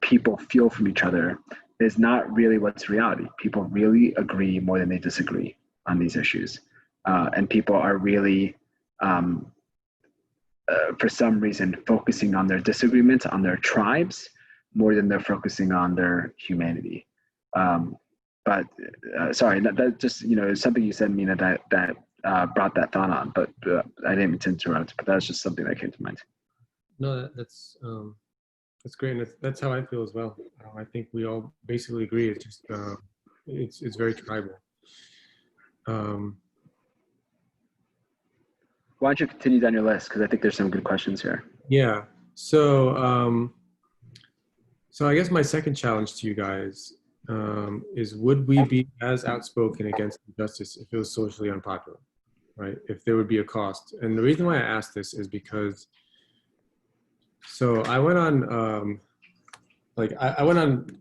people feel from each other is not really what's reality. People really agree more than they disagree on these issues. And people are really, for some reason, focusing on their disagreements, on their tribes, more than they're focusing on their humanity. But sorry, that just, is something you said, Mina, that brought that thought on, but I didn't mean to interrupt, but that's just something that came to mind. No, that's great, and that's how I feel as well. I think we all basically agree. It's just it's very tribal. Why don't you continue down your list, because I think there's some good questions here. Yeah. So so I guess my second challenge to you guys is, would we be as outspoken against injustice if it was socially unpopular, right? If there would be a cost. And the reason why I asked this is because, so I went on, I went on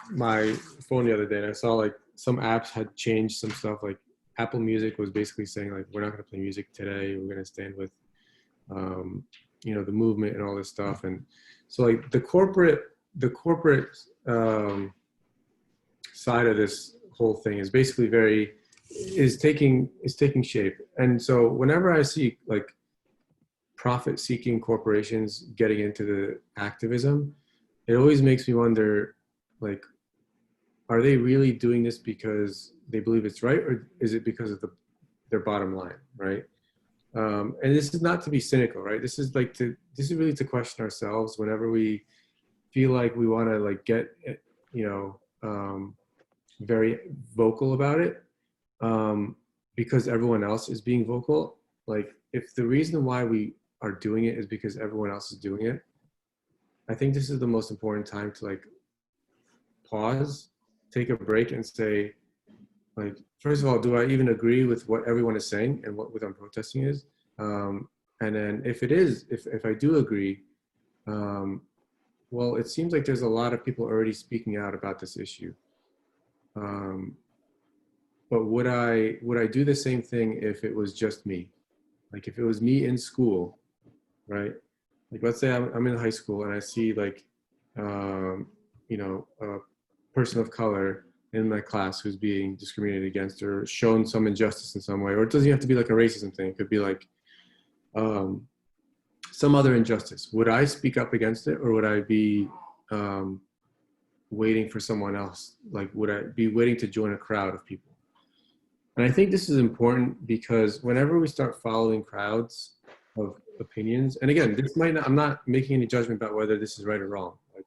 my phone the other day and I saw like some apps had changed some stuff. Like Apple Music was basically saying like, we're not going to play music today. We're going to stand with, the movement and all this stuff. And so like the corporate side of this whole thing is basically is taking shape. And so whenever I see like profit-seeking corporations getting into the activism, it always makes me wonder, like, are they really doing this because they believe it's right, or is it because of their bottom line, right? And this is not to be cynical, right? This is really to question ourselves whenever we feel like we want to like get, very vocal about it, because everyone else is being vocal. Like, if the reason why we are doing it is because everyone else is doing it, I think this is the most important time to like pause, take a break, and say, like, first of all, do I even agree with what everyone is saying and what I'm protesting is? And then if I do agree, well, it seems like there's a lot of people already speaking out about this issue. But would I do the same thing if it was just me? Like if it was me in school, right? Like let's say I'm in high school and I see like, a person of color in my class who's being discriminated against or shown some injustice in some way, or it doesn't have to be like a racism thing. It could be like some other injustice. Would I speak up against it, or would I be waiting for someone else? Like, would I be waiting to join a crowd of people? And I think this is important because whenever we start following crowds of opinions, and again, I'm not making any judgment about whether this is right or wrong. Like,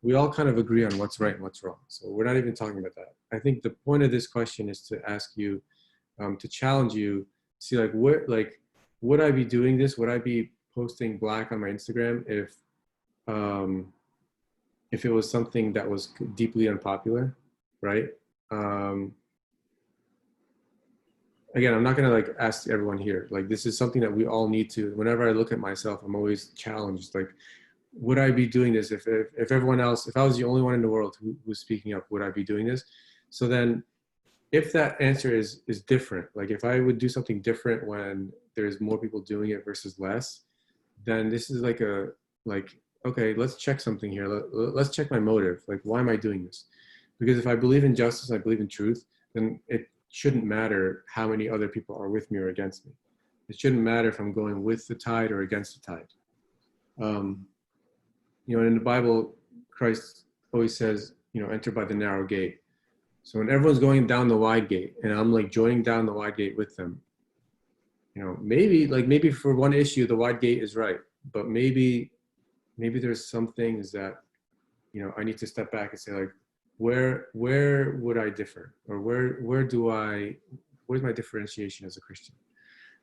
we all kind of agree on what's right and what's wrong. So we're not even talking about that. I think the point of this question is to ask you, to challenge you, see like, would I be doing this? Would I be posting black on my Instagram if it was something that was deeply unpopular, right? Again, I'm not gonna like ask everyone here. Like, this is something that we all need to. Whenever I look at myself, I'm always challenged. Like, would I be doing this if everyone else, if I was the only one in the world who was speaking up, would I be doing this? So then, if that answer is different, like if I would do something different when there's more people doing it versus less, then this is like okay, let's check something here. Let's check my motive. Like, why am I doing this? Because if I believe in justice, I believe in truth, then it shouldn't matter how many other people are with me or against me. It shouldn't matter if I'm going with the tide or against the tide. In the Bible, Christ always says, enter by the narrow gate. So when everyone's going down the wide gate and I'm like joining down the wide gate with them, maybe for one issue, the wide gate is right, but maybe there's some things that, I need to step back and say like, where would I differ? Or where's my differentiation as a Christian,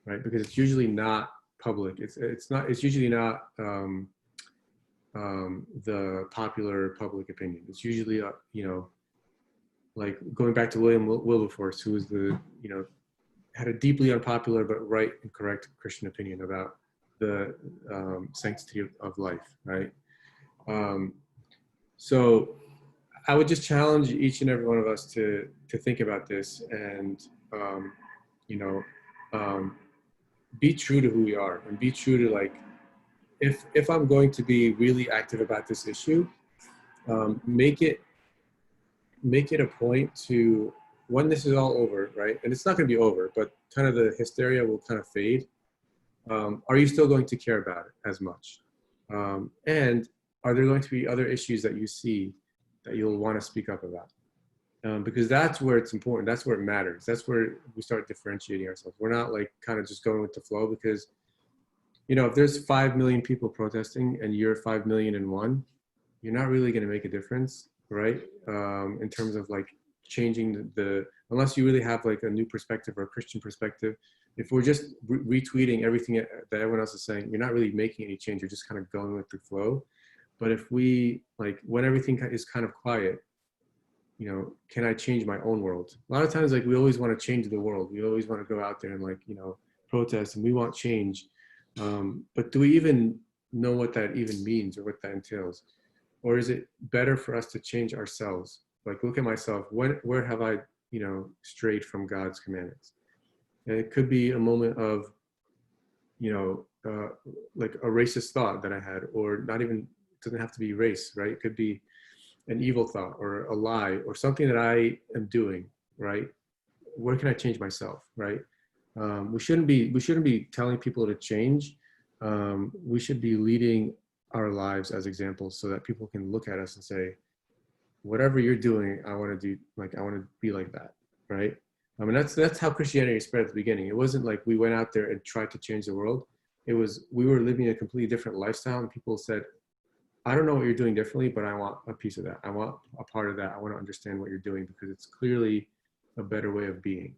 right? Because it's usually not public. It's usually not the popular public opinion. It's usually, like going back to William Wilberforce, who was had a deeply unpopular but right and correct Christian opinion about the sanctity of life, right? So I would just challenge each and every one of us to think about this and, you know, be true to who we are and be true to like, if I'm going to be really active about this issue, make it a point to, when this is all over, right? And it's not going to be over, but kind of the hysteria will kind of fade. Are you still going to care about it as much? And are there going to be other issues that you see that you'll want to speak up about? Because that's where it's important. That's where it matters. That's where we start differentiating ourselves. We're not like kind of just going with the flow, because, you know, if there's 5 million people protesting and you're 5,000,001, you're not really going to make a difference, right? In terms of like changing unless you really have like a new perspective or a Christian perspective. If we're just retweeting everything that everyone else is saying, you're not really making any change. You're just kind of going with the flow. But if we, like, when everything is kind of quiet, you know, can I change my own world? A lot of times, like, we always want to change the world. We always want to go out there and, like, you know, protest, and we want change. But do we even know what that even means or what that entails? Or is it better for us to change ourselves? Like, look at myself. Where have I, you know, strayed from God's commandments? And it could be a moment of, you know, like a racist thought that I had, or not even, it doesn't have to be race, right? It could be an evil thought or a lie or something that I am doing, right? Where can I change myself, right? We shouldn't be telling people to change. We should be leading our lives as examples so that people can look at us and say, whatever you're doing, I want to do, like, I want to be like that, right? I mean, that's how Christianity spread at the beginning. It wasn't like we went out there and tried to change the world. It was, we were living a completely different lifestyle, and people said, I don't know what you're doing differently, but I want a piece of that. I want a part of that. I want to understand what you're doing, because it's clearly a better way of being.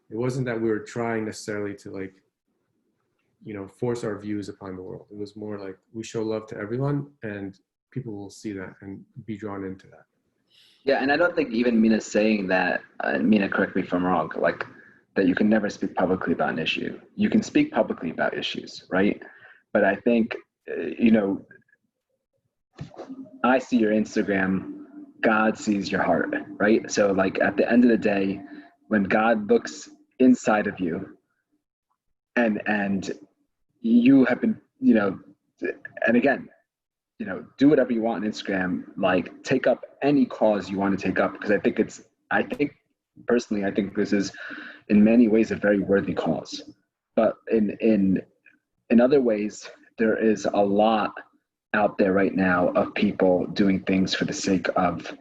It wasn't that we were trying necessarily to, like, you know, force our views upon the world. It was more like we show love to everyone, and people will see that and be drawn into that. Yeah, and I don't think even Mina saying that, Mina, correct me if I'm wrong, like, that you can never speak publicly about an issue. You can speak publicly about issues, right? But I think, you know, I see your Instagram, God sees your heart, right? So, like, at the end of the day, when God looks inside of you, and you have been, you know, and again, you know, do whatever you want on Instagram, like, take up any cause you want to take up, because I think personally, I think this is in many ways a very worthy cause. But in other ways, there is a lot out there right now of people doing things for the sake of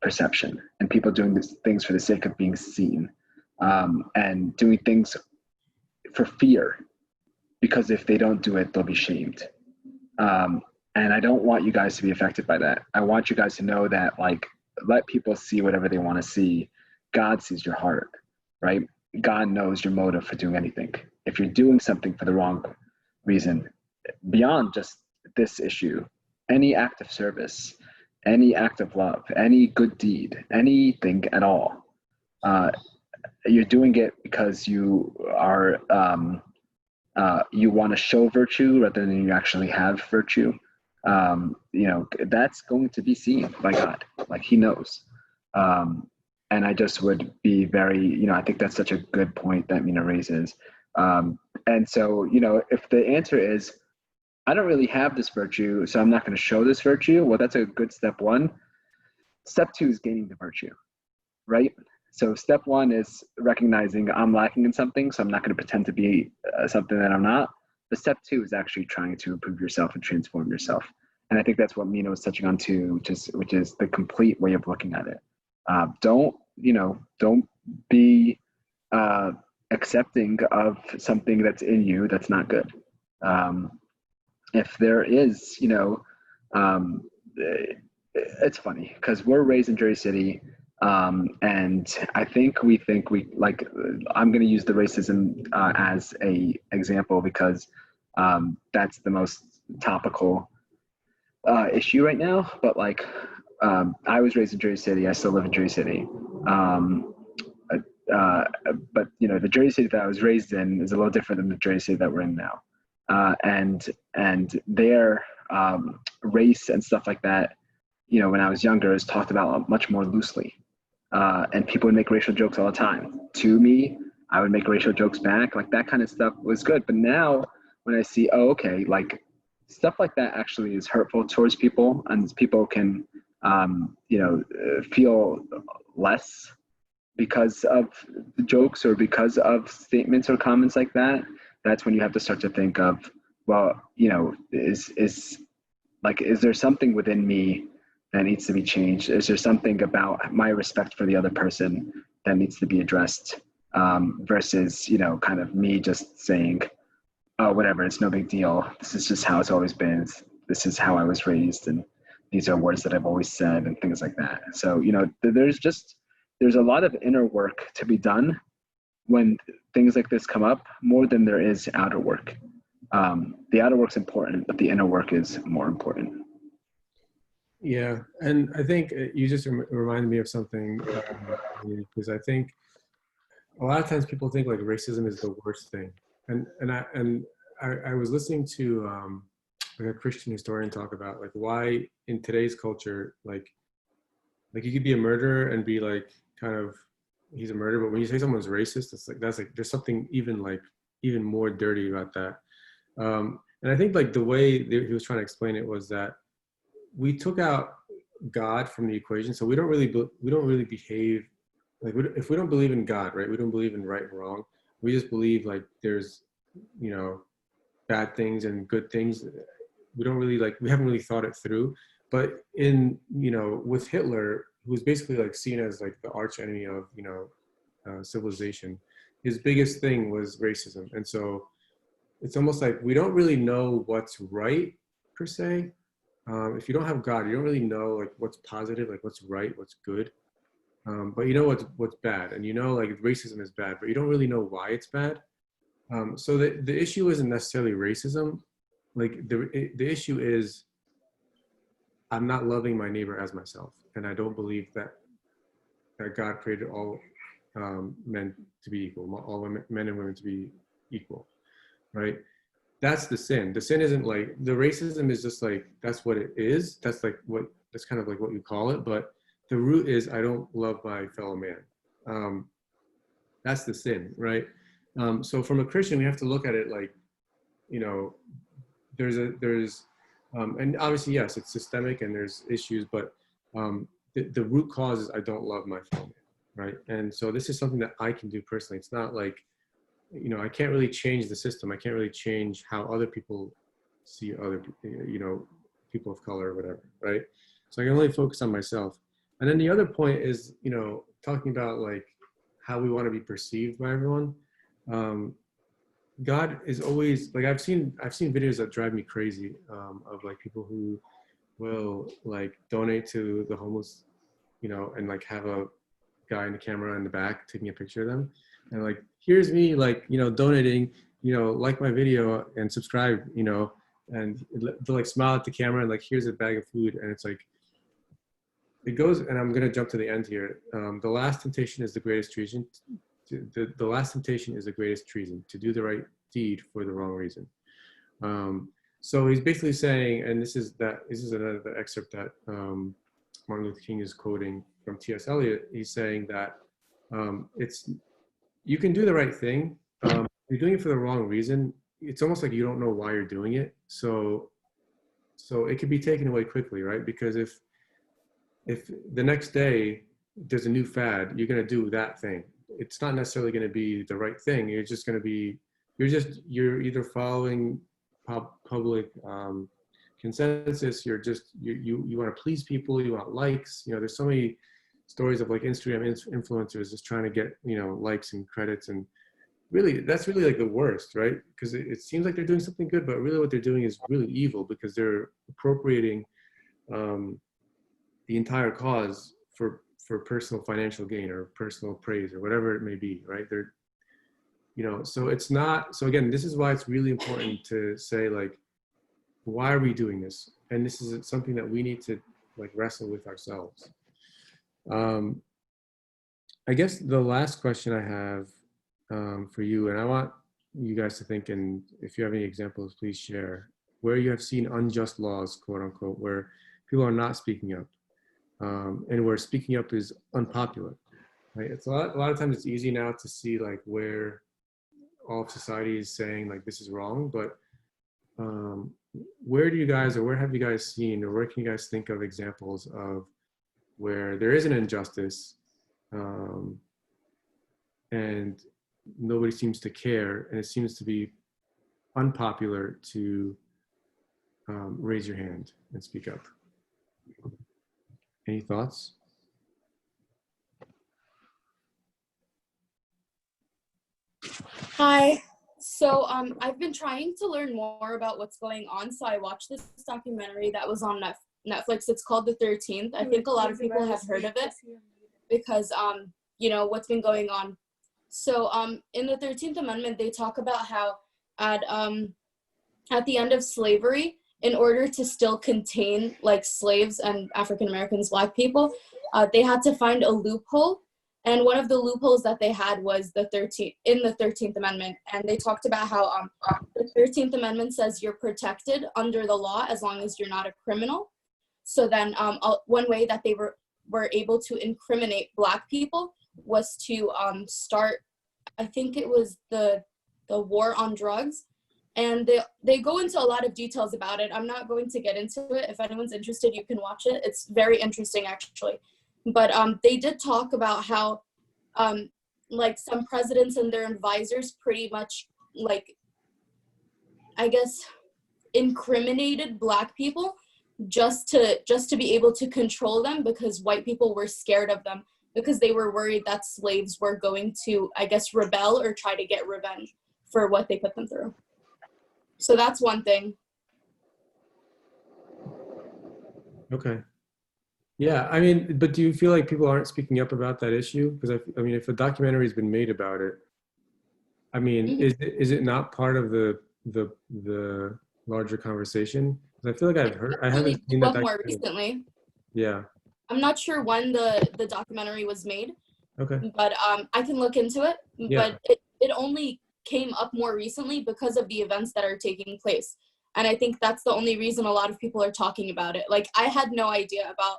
perception, and people doing things for the sake of being seen, and doing things for fear, because if they don't do it, they'll be shamed. And I don't want you guys to be affected by that. I want you guys to know that, like, let people see whatever they want to see. God sees your heart, right? God knows your motive for doing anything. If you're doing something for the wrong reason, beyond just this issue, any act of service, any act of love, any good deed, anything at all, you're doing it because you are, you want to show virtue rather than you actually have virtue. You know, that's going to be seen by God, like, he knows. And I just would be very, you know, I think that's such a good point that Mina raises. And so, you know, if the answer is, I don't really have this virtue, so I'm not going to show this virtue, well, that's a good step one. Step two is gaining the virtue, right? So step one is recognizing I'm lacking in something, so I'm not going to pretend to be something that I'm not. But step two is actually trying to improve yourself and transform yourself. And I think that's what Mina was touching on too, which is the complete way of looking at it. Don't be accepting of something that's in you that's not good. If there is, you know, it's funny because we're raised in Jersey City. And I think we like, I'm going to use the racism as a example because that's the most topical issue right now. But like, I was raised in Jersey City. I still live in Jersey City. But you know, the Jersey City that I was raised in is a little different than the Jersey City that we're in now. And their race and stuff like that when I was younger, is talked about much more loosely. And people would make racial jokes all the time. To me, I would make racial jokes back. Like that kind of stuff was good. But now when I see, oh, okay, like stuff like that actually is hurtful towards people, and people can, feel less because of the jokes or because of statements or comments like that. That's when you have to start to think of, well, is there something within me that needs to be changed? Is there something about my respect for the other person that needs to be addressed, versus, kind of me just saying, oh, whatever, it's no big deal. This is just how it's always been. This is how I was raised. And these are words that I've always said and things like that. So, there's a lot of inner work to be done when things like this come up, more than there is outer work. The outer work's important, but the inner work is more important. Yeah, and I think you just reminded me of something, because I think a lot of times people think like racism is the worst thing, and I was listening to like a Christian historian talk about like why in today's culture like you could be a murderer and be like kind of he's a murderer, but when you say someone's racist, it's like that's like there's something even more dirty about that. And I think like the way he was trying to explain it was that we took out God from the equation, so we don't really behave like if we don't believe in God, right? We don't believe in right and wrong. We just believe like there's bad things and good things. We haven't really thought it through. But with Hitler, who was basically like seen as like the arch enemy of civilization, his biggest thing was racism, and so it's almost like we don't really know what's right per se. If you don't have God, you don't really know like what's positive, like what's right, what's good. But you know what's bad, and like racism is bad, but you don't really know why it's bad. So the issue isn't necessarily racism. Like the issue is I'm not loving my neighbor as myself, and I don't believe that God created all men to be equal, all men and women to be equal, right? That's the sin. The sin isn't like the racism is just like that's what it is. That's kind of like what you call it. But the root is I don't love my fellow man. That's the sin, right? So from a Christian, we have to look at it like, and obviously yes, it's systemic and there's issues, but the root cause is I don't love my fellow man, right? And so this is something that I can do personally. It's not like I can't really change the system. I can't really change how other people see other, people of color or whatever, right? So I can only focus on myself. And then the other point is, talking about like how we want to be perceived by everyone. God is always like I've seen videos that drive me crazy of like people who will like donate to the homeless, and like have a guy in the camera in the back taking a picture of them. And like, here's me like, donating, like my video and subscribe, and they'll like smile at the camera and like, here's a bag of food. And it's like, it goes, and I'm going to jump to the end here. The last temptation is the greatest treason. The last temptation is the greatest treason, to do the right deed for the wrong reason. So he's basically saying, and this is another excerpt that Martin Luther King is quoting from T.S. Eliot. He's saying that you can do the right thing. You're doing it for the wrong reason. It's almost like you don't know why you're doing it. So it could be taken away quickly, right? Because if the next day there's a new fad, you're going to do that thing. It's not necessarily going to be the right thing. You're just going to be, you're either following public consensus. You want to please people. You want likes. There's so many stories of like Instagram influencers just trying to get, likes and credits. And really, that's really like the worst, right? Because it seems like they're doing something good, but really what they're doing is really evil because they're appropriating the entire cause for personal financial gain or personal praise or whatever it may be, right? They're, so it's not, so again, this is why it's really important to say like, why are we doing this? And this is something that we need to like wrestle with ourselves. I guess the last question I have for you, and I want you guys to think, and if you have any examples, please share, where you have seen unjust laws, quote unquote, where people are not speaking up, and where speaking up is unpopular, right? It's a lot of times it's easy now to see like where all of society is saying like this is wrong, but where do you guys, or where have you guys seen, or where can you guys think of examples of where there is an injustice, and nobody seems to care, and it seems to be unpopular to raise your hand and speak up? Any thoughts? Hi. So I've been trying to learn more about what's going on. So I watched this documentary that was on Netflix. It's called The 13th. I think a lot of people have heard of it because you know what's been going on. So in the 13th Amendment, they talk about how at the end of slavery, in order to still contain like slaves and African Americans, Black people, they had to find a loophole. And one of the loopholes that they had was the 13th Amendment. And they talked about how the 13th Amendment says you're protected under the law as long as you're not a criminal. So then one way that they were able to incriminate Black people was to start, I think it was the war on drugs. And they go into a lot of details about it. I'm not going to get into it. If anyone's interested, you can watch it. It's very interesting, actually. But they did talk about how, like, some presidents and their advisors pretty much, like, I guess, incriminated Black people just to be able to control them, because white people were scared of them, because they were worried that slaves were going to, I guess, rebel or try to get revenge for what they put them through. So that's one thing. Okay. Yeah, I mean, but do you feel like people aren't speaking up about that issue? Because I mean, if a documentary has been made about it, I mean, is it not part of the larger conversation? Because I feel like I haven't seen that more recently. Yeah. I'm not sure when the documentary was made. Okay. But I can look into it. Yeah. But it only came up more recently because of the events that are taking place. And I think that's the only reason a lot of people are talking about it. Like, I had no idea about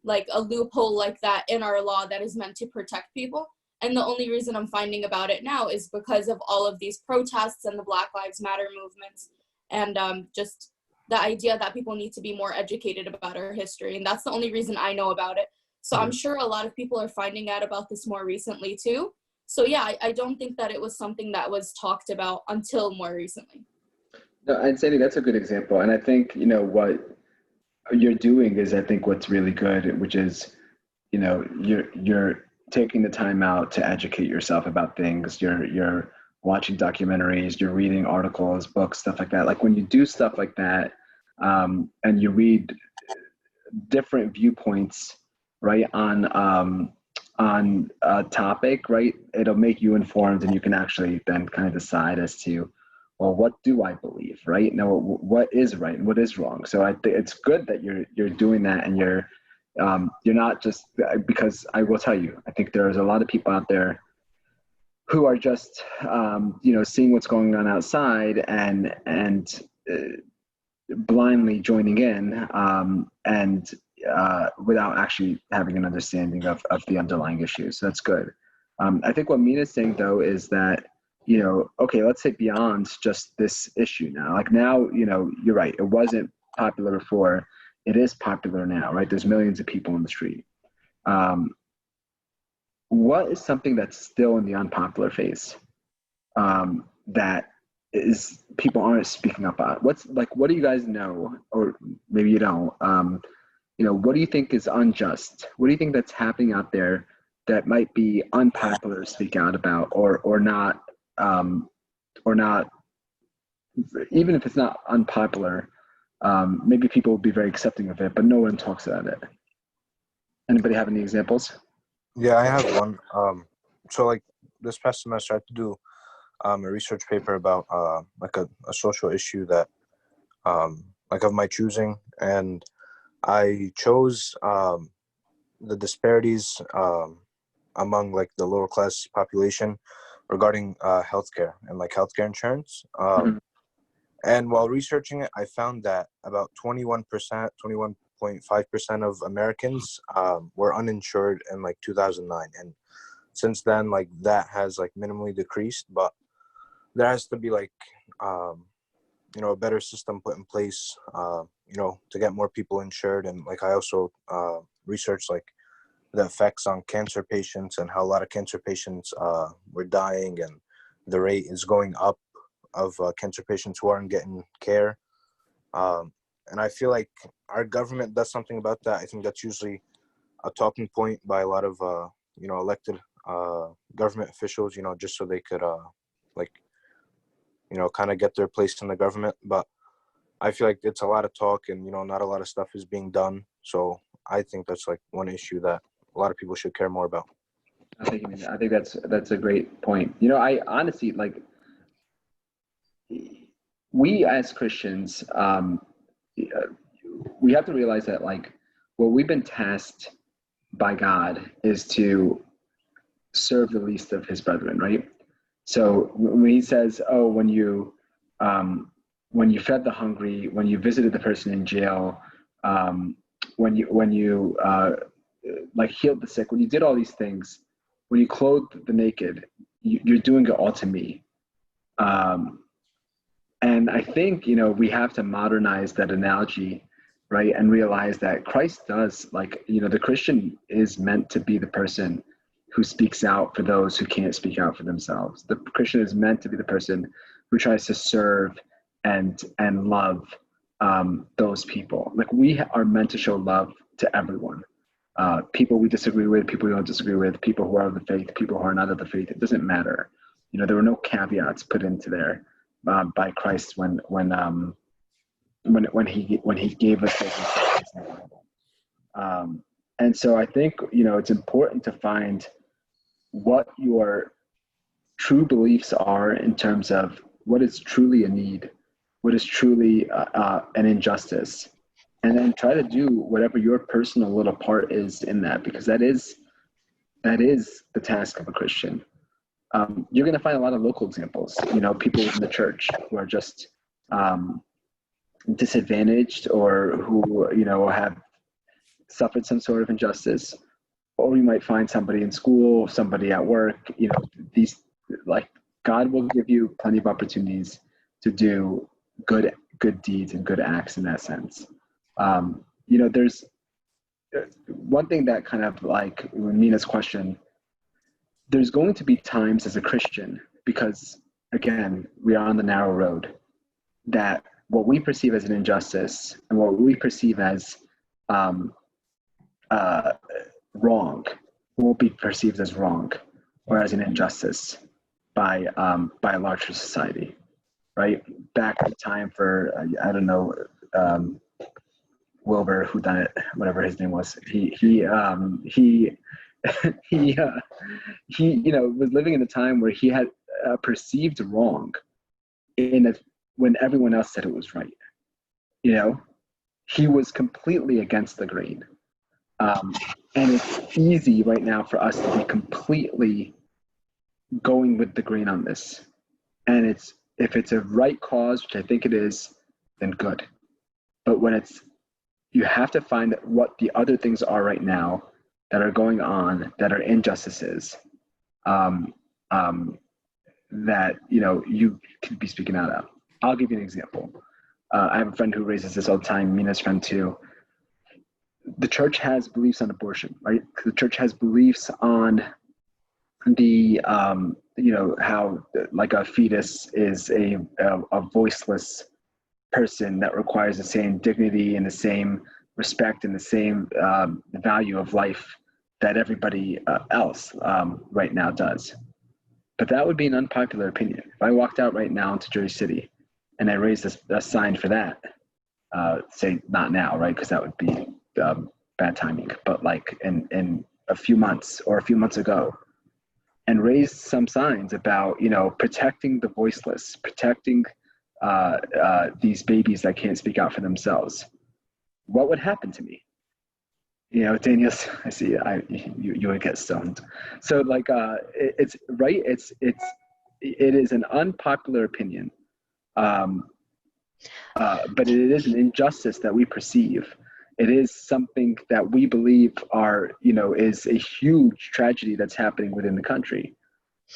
like a loophole like that in our law that is meant to protect people. And the only reason I'm finding about it now is because of all of these protests and the Black Lives Matter movements, and just the idea that people need to be more educated about our history. And that's the only reason I know about it. So I'm sure a lot of people are finding out about this more recently too. So yeah, I don't think that it was something that was talked about until more recently. No, and Sandy, that's a good example. And I think, you know, what you're doing is, I think, what's really good, which is, you know, you're taking the time out to educate yourself about things. You're watching documentaries, you're reading articles, books, stuff like that. Like when you do stuff like that, and you read different viewpoints, right, on a topic, right, it'll make you informed, and you can actually then kind of decide as to, well, what do I believe, right? Now, what is right and what is wrong? So I think it's good that you're doing that, and you're not just, because I will tell you, I think there's a lot of people out there who are just you know, seeing what's going on outside and blindly joining in, and without actually having an understanding of the underlying issues. So that's good. I think what Mina's saying, though, is that, you know, okay, let's say beyond just this issue now. Like now, you know, you're right. It wasn't popular before. It is popular now, right? There's millions of people in the street. What is something that's still in the unpopular phase, that is people aren't speaking up on? What do you guys know, or maybe you don't? You know, what do you think is unjust? What do you think that's happening out there that might be unpopular to speak out about, or not, even if it's not unpopular, maybe people will be very accepting of it, but no one talks about it. Anybody have any examples? Yeah, I have one. So like this past semester, I had to do a research paper about like a social issue that like of my choosing, and I chose the disparities among like the lower class population regarding healthcare and like healthcare insurance. And while researching it, I found that about 21%, 0.5% of Americans were uninsured in like 2009, and since then, like that has like minimally decreased. But there has to be like a better system put in place, to get more people insured. And like I also researched like the effects on cancer patients and how a lot of cancer patients were dying, and the rate is going up of cancer patients who aren't getting care. And I feel like our government does something about that. I think that's usually a talking point by a lot of elected government officials, just so they could kind of get their place in the government. But I feel like it's a lot of talk, and not a lot of stuff is being done. So I think that's like one issue that a lot of people should care more about. I think that's a great point. I honestly like, we as Christians, we have to realize that like what we've been tasked by God is to serve the least of his brethren, right? So when he says, oh, when you fed the hungry, when you visited the person in jail, when you like healed the sick, when you did all these things, when you clothed the naked, you're doing it all to me. And I think, we have to modernize that analogy, right? And realize that Christ does, like, the Christian is meant to be the person who speaks out for those who can't speak out for themselves. The Christian is meant to be the person who tries to serve and love those people. Like, we are meant to show love to everyone. People we disagree with, people we don't disagree with, people who are of the faith, people who are not of the faith. It doesn't matter. There were no caveats put into there by Christ when he gave us those instructions. And so I think it's important to find what your true beliefs are in terms of what is truly a need, what is truly an injustice, and then try to do whatever your personal little part is in that, because that is the task of a Christian. You're going to find a lot of local examples, people in the church who are just disadvantaged, or who, have suffered some sort of injustice. Or you might find somebody in school, somebody at work, these, like, God will give you plenty of opportunities to do good deeds and good acts in that sense. There's one thing that kind of like Mina's question, there's going to be times as a Christian, because again, we are on the narrow road, that what we perceive as an injustice and what we perceive as wrong won't be perceived as wrong or as an injustice by a larger society, right? Back in time for Wilbur, who done it, whatever his name was, he was living in a time where he had perceived wrong when everyone else said it was right. He was completely against the grain. And it's easy right now for us to be completely going with the grain on this. And if it's a right cause, which I think it is, then good. But when you have to find what the other things are right now that are going on, that are injustices, that, you could be speaking out about. I'll give you an example. I have a friend who raises this all the time, Mina's friend too. The church has beliefs on abortion, right? The church has beliefs on the, how like a fetus is a voiceless person that requires the same dignity and the same respect and the same value of life that everybody else right now does. But that would be an unpopular opinion. If I walked out right now into Jersey City and I raised a sign for that, say not now, right? Because that would be bad timing, but like in a few months or a few months ago, and raised some signs about, protecting the voiceless, protecting these babies that can't speak out for themselves, what would happen to me? Daniel, I see you would get stoned. So like, it's right. It is an unpopular opinion, but it is an injustice that we perceive. it is something that we believe is a huge tragedy that's happening within the country.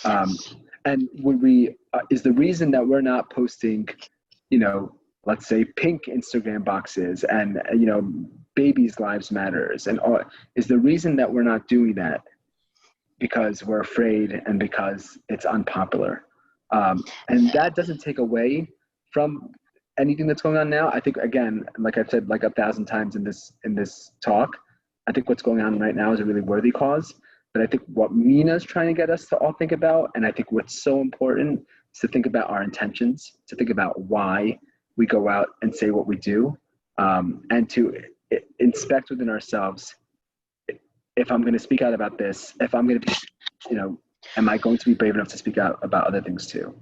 And when is the reason that we're not posting, let's say pink Instagram boxes and, babies' lives matters, and all, is the reason that we're not doing that because we're afraid and because it's unpopular. And that doesn't take away from anything that's going on now. I think, again, like I've said like 1,000 times in this talk, I think what's going on right now is a really worthy cause. But I think what Mina's trying to get us to all think about, and I think what's so important, is to think about our intentions, to think about why we go out and say what we do, and to inspect within ourselves. If I'm going to speak out about this, if I'm going to be, am I going to be brave enough to speak out about other things too?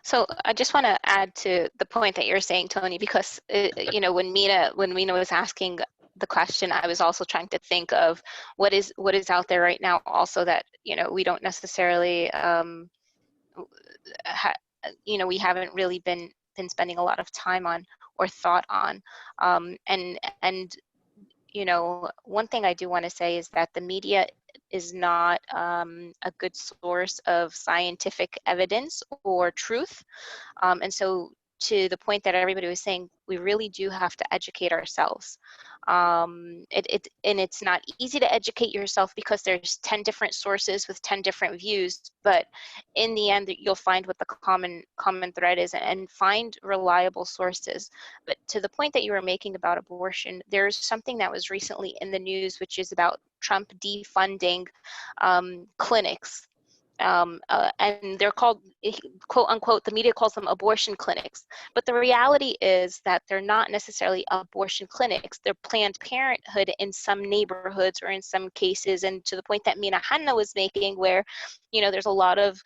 So I just want to add to the point that you're saying, Tony, because when Mina was asking the question, I was also trying to think of what is out there right now, also that we don't necessarily we haven't really been spending a lot of time on or thought on, and one thing I do want to say is that the media is not a good source of scientific evidence or truth. And so to the point that everybody was saying, we really do have to educate ourselves. And it's not easy to educate yourself because there's 10 different sources with 10 different views, but in the end you'll find what the common thread is and find reliable sources. But to the point that you were making about abortion, there's something that was recently in the news, which is about Trump defunding clinics. And they're called, quote unquote, the media calls them abortion clinics. But the reality is that they're not necessarily abortion clinics. They're Planned Parenthood in some neighborhoods or in some cases. And to the point that Mina Hanna was making, where, there's a lot of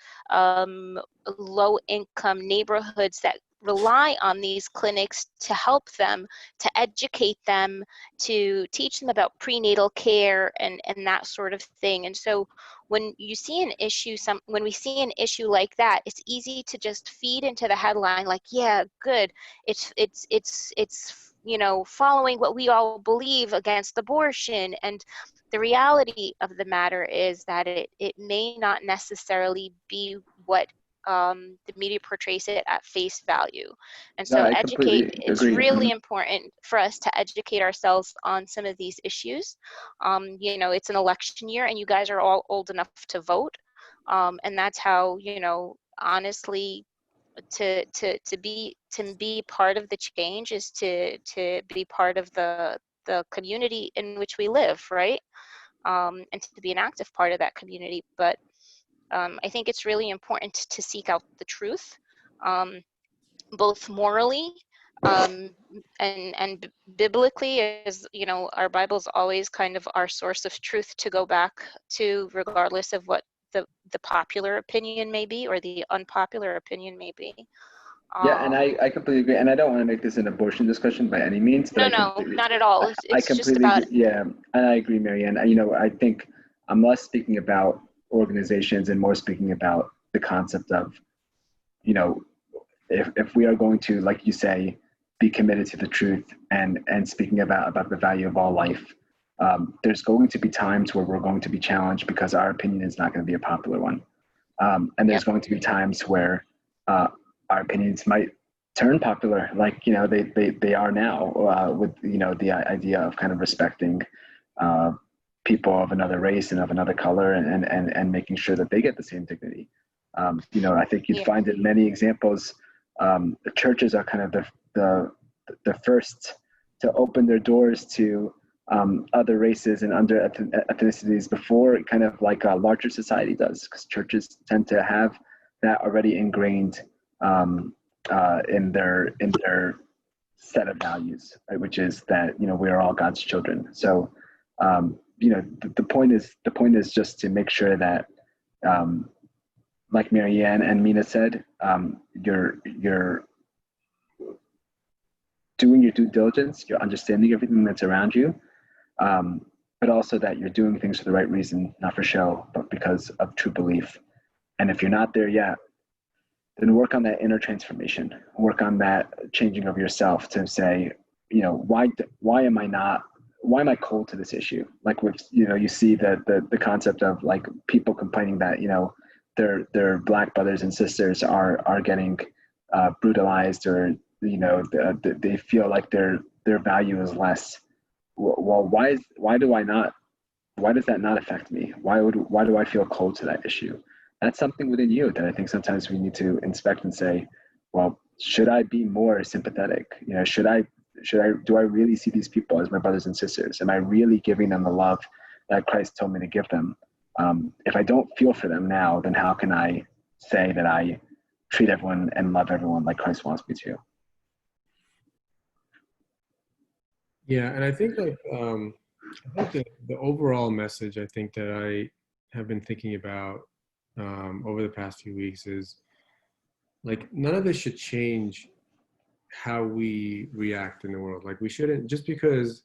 low income neighborhoods that rely on these clinics to help them, to educate them, to teach them about prenatal care and that sort of thing. And so when you see an issue, when we see an issue like that, it's easy to just feed into the headline like, yeah, good, it's following what we all believe against abortion. And the reality of the matter is that it may not necessarily be what the media portrays it at face value. And so it's really important for us to educate ourselves on some of these issues. It's an election year and you guys are all old enough to vote. And that's how, honestly, to be part of the change is to be part of the community in which we live, right? And to be an active part of that community. But I think it's really important to seek out the truth, both morally and biblically. As our Bible is always kind of our source of truth to go back to, regardless of what the popular opinion may be or the unpopular opinion may be. Yeah, and I completely agree. And I don't want to make this an abortion discussion by any means. But no, not at all. It's just about. Yeah, and I agree, Marianne. I think I'm less speaking about organizations and more speaking about the concept of, if we are going to, like you say, be committed to the truth and speaking about the value of all life, there's going to be times where we're going to be challenged because our opinion is not going to be a popular one. And there's going to be times where our opinions might turn popular, like they are now, with the idea of kind of respecting people of another race and of another color and making sure that they get the same dignity. I think you'd find in many examples, the churches are kind of the first to open their doors to other races and other ethnicities before kind of like a larger society does, because churches tend to have that already ingrained in their set of values, right? Which is that we are all God's children. So the point is just to make sure that, like Marianne and Mina said, you're doing your due diligence, you're understanding everything that's around you, but also that you're doing things for the right reason, not for show, but because of true belief. And if you're not there yet, then work on that inner transformation, work on that changing of yourself to say, why am I cold to this issue? Like with, you see the concept of like people complaining that, their Black brothers and sisters are getting brutalized, or, they feel like their value is less. Well, why does that not affect me? Why do I feel cold to that issue? That's something within you that I think sometimes we need to inspect and say, well, should I be more sympathetic? Do I really see these people as my brothers and sisters? Am I really giving them the love that Christ told me to give them? If I don't feel for them now, then how can I say that I treat everyone and love everyone like Christ wants me to? Yeah, and I think the overall message I think that I have been thinking about over the past few weeks is like none of this should change how we react in the world. Like we shouldn't, just because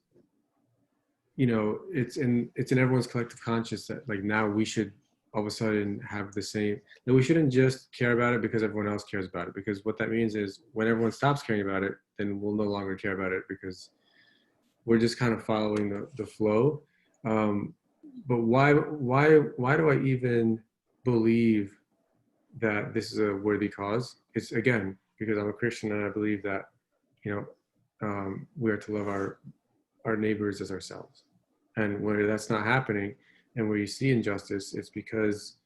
it's in everyone's collective conscious that like now we should all of a sudden have the same. That we shouldn't just care about it because everyone else cares about it. Because what that means is when everyone stops caring about it, then we'll no longer care about it because we're just kind of following the flow. But why do I even believe that this is a worthy cause? It's again because I'm a Christian and I believe that we are to love our neighbors as ourselves. And where that's not happening, and where you see injustice, it's because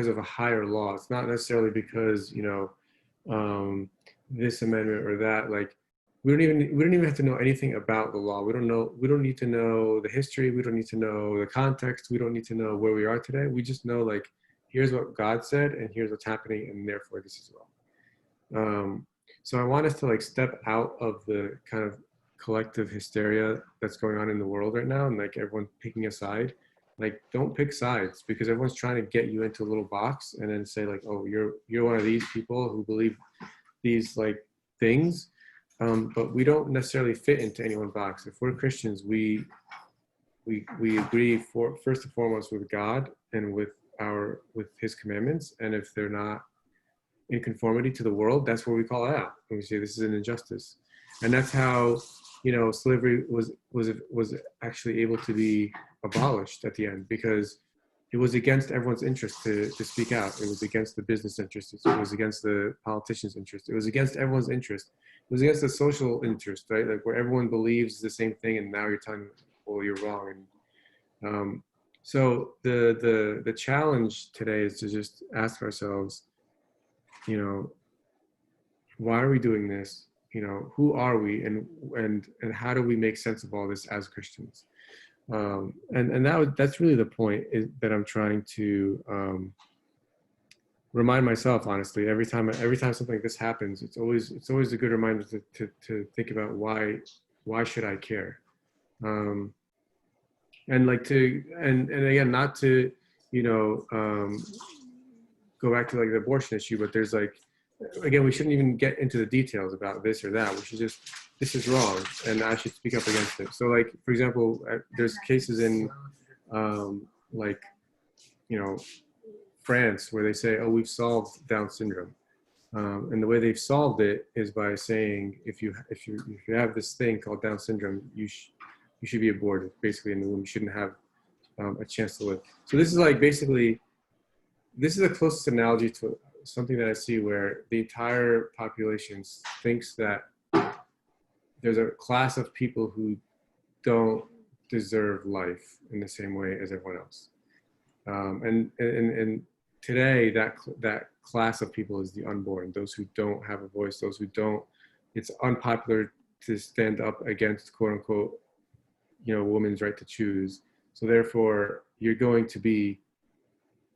of a higher law. It's not necessarily because this amendment or that. Like we don't even have to know anything about the law. We don't need to know the history. We don't need to know the context. We don't need to know where we are today. We just know like here's what God said and here's what's happening, and therefore this is wrong. So I want us to like step out of the kind of collective hysteria that's going on in the world right now, and like everyone picking a side. Like don't pick sides, because everyone's trying to get you into a little box and then say like, oh, you're one of these people who believe these like things, but we don't necessarily fit into any one box. If we're Christians, we agree first and foremost with God and with His commandments, and if they're not in conformity to the world, that's where we call it out and we say this is an injustice. And that's how slavery was actually able to be abolished at the end, because it was against everyone's interest to speak out. It was against the business interests. It was against the politicians' interest. It was against everyone's interest. It was against the social interest, right? Like where everyone believes the same thing, and now you're telling them, well, you're wrong. And so the challenge today is to just ask ourselves, why are we doing this? Who are we, and how do we make sense of all this as Christians? And that's really the point that I'm trying to remind myself, honestly. Every time something like this happens, it's always a good reminder to think about why should I care, and again, not to go back to like the abortion issue, but there's like, again, we shouldn't even get into the details about this or that. We should just, this is wrong, and I should speak up against it. So like, for example, there's cases in France where they say, oh, we've solved Down syndrome. And the way they've solved it is by saying, if you have this thing called Down syndrome, you should be aborted, basically, in the womb. You shouldn't have a chance to live. So this is like, basically, this is the closest analogy to something that I see where the entire population thinks that there's a class of people who don't deserve life in the same way as everyone else. And today, that class of people is the unborn, those who don't have a voice, those who don't, it's unpopular to stand up against, quote unquote, women's right to choose. So therefore, you're going to be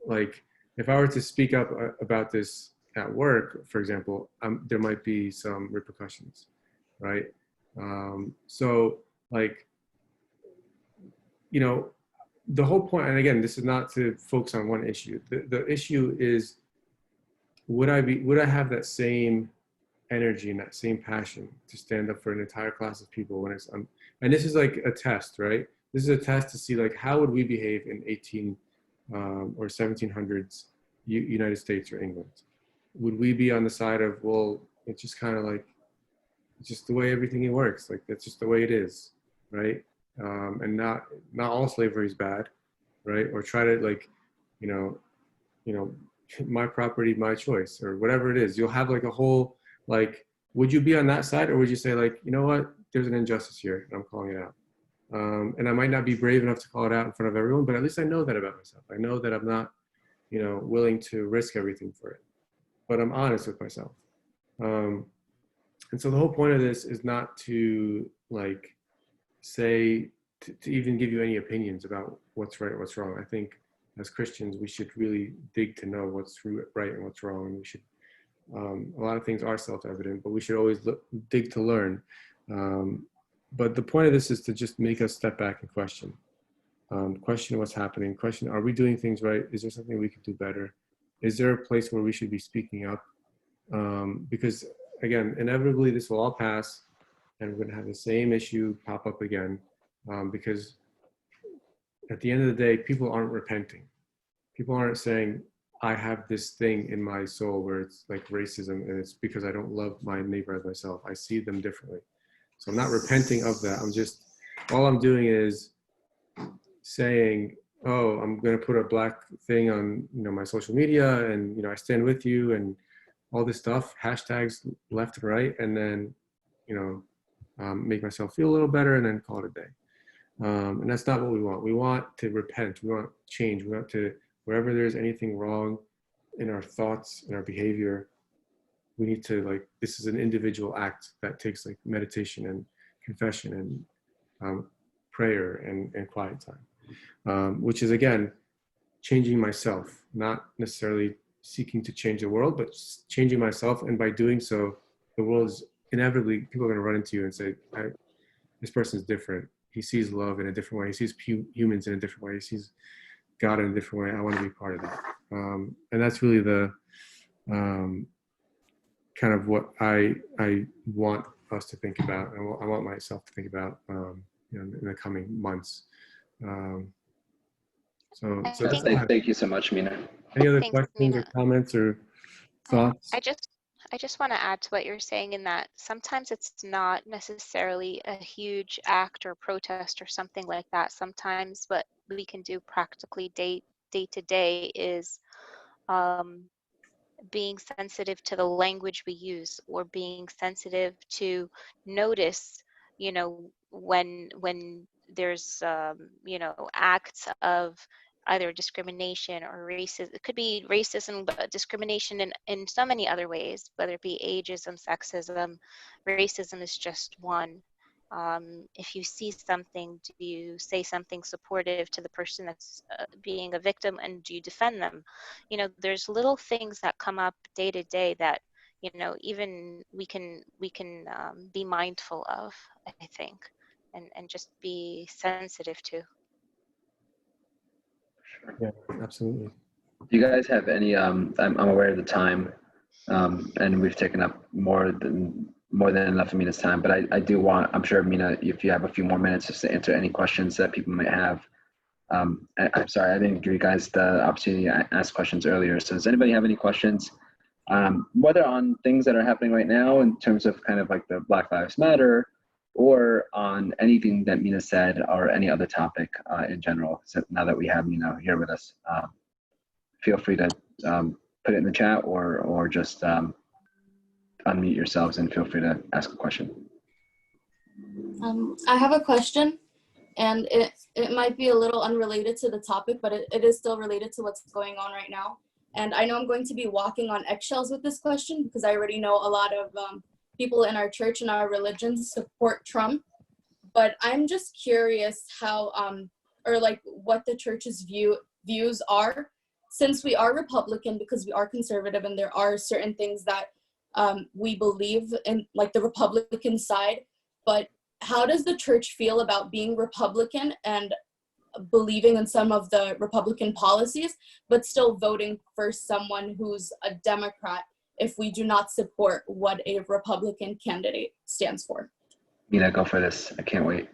like, if I were to speak up about this at work, for example, there might be some repercussions, right? So like, the whole point, and again, this is not to focus on one issue. The issue is, would I have that same energy and that same passion to stand up for an entire class of people when it's, and this is like a test, right? This is a test to see like, how would we behave in 18 or 1700s United States or England? Would we be on the side of, well, it's just kind of like, It's just the way everything works. Like, that's just the way it is, right? And not all slavery is bad, right? Or try to, like, you know, my property, my choice, or whatever it is. You'll have like a whole, like, would you be on that side, or would you say, like, you know what, there's an injustice here and I'm calling it out? And I might not be brave enough to call it out in front of everyone, but at least I know that about myself. I know that I'm not, you know, willing to risk everything for it, but I'm honest with myself. And so the whole point of this is not to, like, say, to even give you any opinions about what's right or what's wrong. I think as Christians, we should really dig to know what's right and what's wrong. And we should, a lot of things are self-evident, but we should always dig to learn. But the point of this is to just make us step back and question. Question what's happening. Question, are we doing things right? Is there something we could do better? Is there a place where we should be speaking up? Because, again, inevitably this will all pass, and we're going to have the same issue pop up again, because at the end of the day, people aren't repenting. People aren't saying, I have this thing in my soul where it's like racism, and it's because I don't love my neighbor as myself. I see them differently. So I'm not repenting of that. I'm just, all I'm doing is saying, oh, I'm going to put a black thing on, you know, my social media, and, you know, I stand with you, and all this stuff, hashtags left and right, and then, you know, make myself feel a little better, and then call it a day. And that's not what we want. We want to repent. We want change. We want to, wherever there's anything wrong in our thoughts, in our behavior, we need to, like, this is an individual act that takes, like, meditation and confession and prayer and quiet time, which is, again, changing myself, not necessarily seeking to change the world, but changing myself. And by doing so, the world is inevitably, people are going to run into you and say, this person's different. He sees love in a different way. He sees humans in a different way. He sees God in a different way. I want to be part of that. And that's really the kind of what I want us to think about, and I want myself to think about, you know, in the coming months. So that's thank you so much, Mina. Any other Thanks, questions Mina. or comments or thoughts? I just want to add to what you're saying, in that sometimes it's not necessarily a huge act or protest or something like that. Sometimes what we can do practically day to day is being sensitive to the language we use, or being sensitive to notice, you know, when there's you know, acts of either discrimination or racism. It could be racism, but discrimination in so many other ways, whether it be ageism, sexism. Racism is just one. If you see something, do you say something supportive to the person that's being a victim, and do you defend them? You know, there's little things that come up day to day that, you know, even we can be mindful of, I think, and just be sensitive to. Yeah, absolutely. Do you guys have any, I'm aware of the time, and we've taken up more than enough of Mina's time, but I do want, I'm sure, Mina, if you have a few more minutes just to answer any questions that people might have. I'm sorry, I didn't give you guys the opportunity to ask questions earlier. So does anybody have any questions, whether on things that are happening right now in terms of kind of like the Black Lives Matter, or on anything that Mina said, or any other topic in general? So now that we have Mina here with us, feel free to put it in the chat, or just unmute yourselves and feel free to ask a question. I have a question, and it might be a little unrelated to the topic, but it is still related to what's going on right now. And I know I'm going to be walking on eggshells with this question, because I already know a lot of people in our church and our religion support Trump. But I'm just curious how, or like what the church's views are, since we are Republican, because we are conservative, and there are certain things that we believe in, like the Republican side. But how does the church feel about being Republican and believing in some of the Republican policies, but still voting for someone who's a Democrat if we do not support what a Republican candidate stands for? Mina, go for this. I can't wait.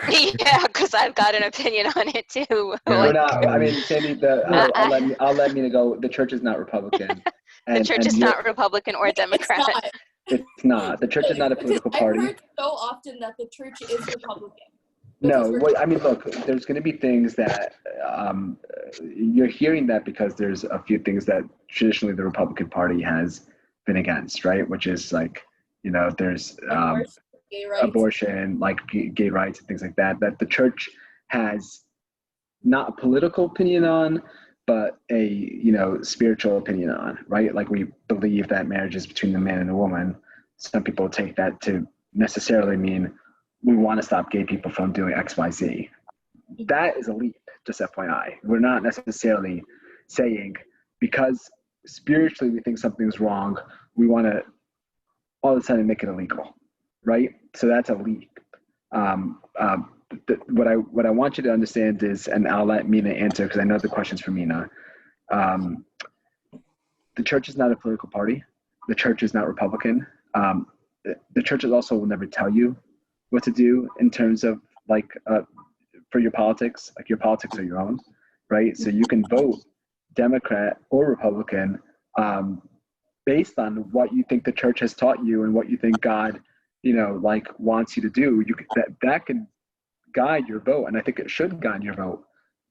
Yeah, because I've got an opinion on it too. Yeah, We're not, I mean, Sandy, I'll let Mina go. The church is not Republican. The church is not Republican or Democrat. It's not. The church is not a political I've party. heard so often that the church is Republican. No, Because we're- I mean, look, there's going to be things that you're hearing that because there's a few things that traditionally the Republican Party has been against, right? Which is like, there's Abortion, gay rights. abortion, like gay rights and things like that, that the church has not a political opinion on, but a, spiritual opinion on, right? Like we believe that marriage is between the man and the woman. Some people take that to necessarily mean we want to stop gay people from doing X, Y, Z. That is a leap, just FYI. We're not necessarily saying because spiritually we think something's wrong, we want to all of a sudden make it illegal, right? So that's a leap. What I want you to understand is, and I'll let Mina answer because I know the question's for Mina. The church is not a political party. The church is not Republican. The churches also will never tell you what to do in terms of for your politics. Like your politics are your own, right? So you can vote Democrat or Republican based on what you think the church has taught you and what you think God, wants you to do. That can guide your vote, and I think it should guide your vote,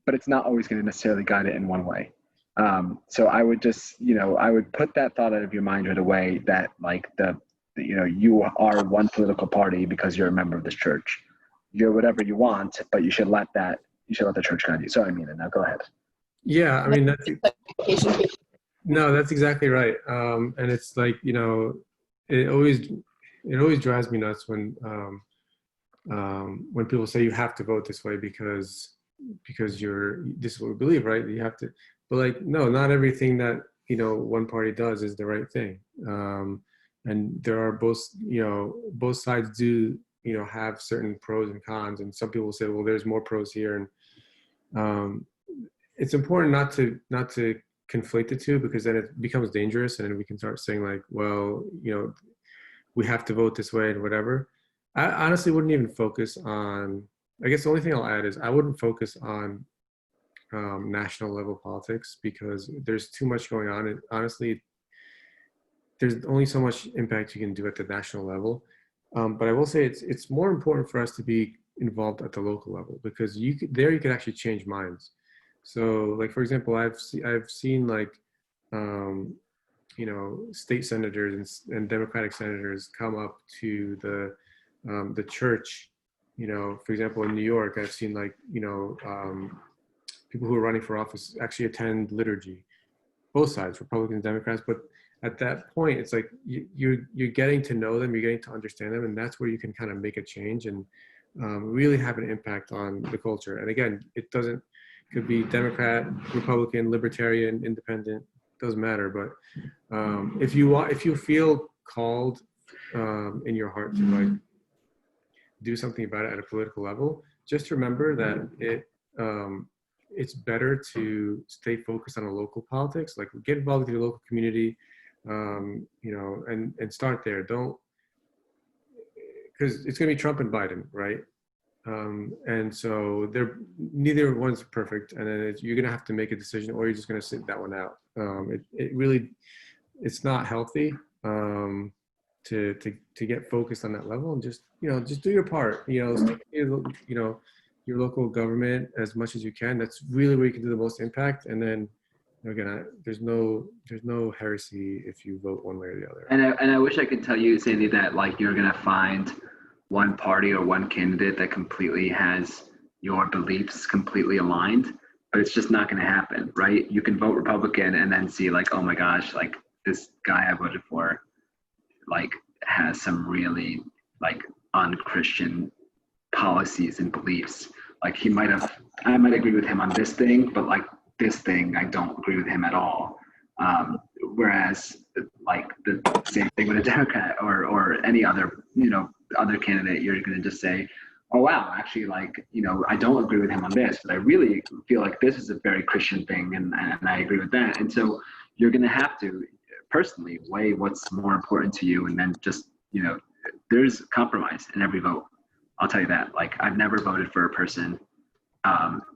but it's not always going to necessarily guide it in one way. So I would just, I would put that thought out of your mind right away that you are one political party because you're a member of this church. You're whatever you want, but you should let the church guide you. Sorry, Mina, now go ahead. Yeah, I mean, no, that's exactly right. And it's like, it always drives me nuts when people say you have to vote this way because this is what we believe, right? You have to, but no, not everything that, one party does is the right thing. And there are both sides do, have certain pros and cons. And some people say, well, there's more pros here. And it's important not to conflate the two, because then it becomes dangerous. And then we can start saying we have to vote this way and whatever. I honestly wouldn't even focus on, I guess the only thing I'll add is I wouldn't focus on national level politics, because there's too much going on. And honestly, there's only so much impact you can do at the national level. But I will say it's more important for us to be involved at the local level, because you could actually change minds. So for example, I've seen state senators and Democratic senators come up to the church. For example, in New York, I've seen people who are running for office actually attend liturgy, both sides, Republicans, Democrats. But at that point, it's like you're getting to know them, you're getting to understand them, and that's where you can kind of make a change and really have an impact on the culture. And again, could be Democrat, Republican, Libertarian, Independent, doesn't matter. But if you feel called in your heart to do something about it at a political level, just remember that it's better to stay focused on a local politics. Get involved with your local community, and start there. Don't, because it's going to be Trump and Biden, right? And so neither one's perfect, and then you're going to have to make a decision, or you're just going to sit that one out. It's not healthy to get focused on that level, and just do your part. Stick to your local government as much as you can. That's really where you can do the most impact. And then again, there's no heresy if you vote one way or the other. And I wish I could tell you, Sandy, that you're gonna find one party or one candidate that completely has your beliefs completely aligned, but it's just not gonna happen, right? You can vote Republican and then see oh my gosh, this guy I voted for has some really unchristian policies and beliefs. I might agree with him on this thing, but this thing I don't agree with him at all. Whereas the same thing with a Democrat or any other other candidate, you're going to just say, oh wow, actually I don't agree with him on this, but I really feel like this is a very Christian thing, and I agree with that. And so you're going to have to personally weigh what's more important to you, and then just there's compromise in every vote. I'll tell you that. I've never voted for a person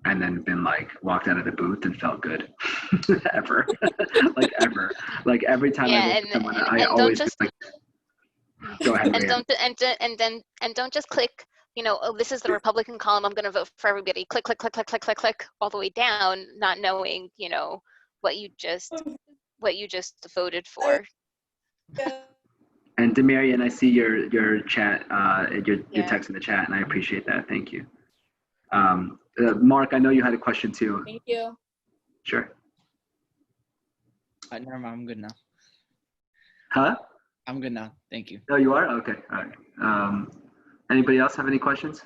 and then been walked out of the booth and felt good ever. Ever. Every time I vote for someone, I always Go ahead, And Marianne. don't just click, oh, this is the Republican column, I'm going to vote for everybody. Click, click, click, click, click, click, click, all the way down, not knowing, what you just voted for. And Demarian, I see your chat, your Yeah. text in the chat, and I appreciate that. Thank you. Mark, I know you had a question too. Thank you. Sure. Never mind, I'm good now. Huh? I'm good now. Thank you. Oh, you are? Okay. All right. Anybody else have any questions?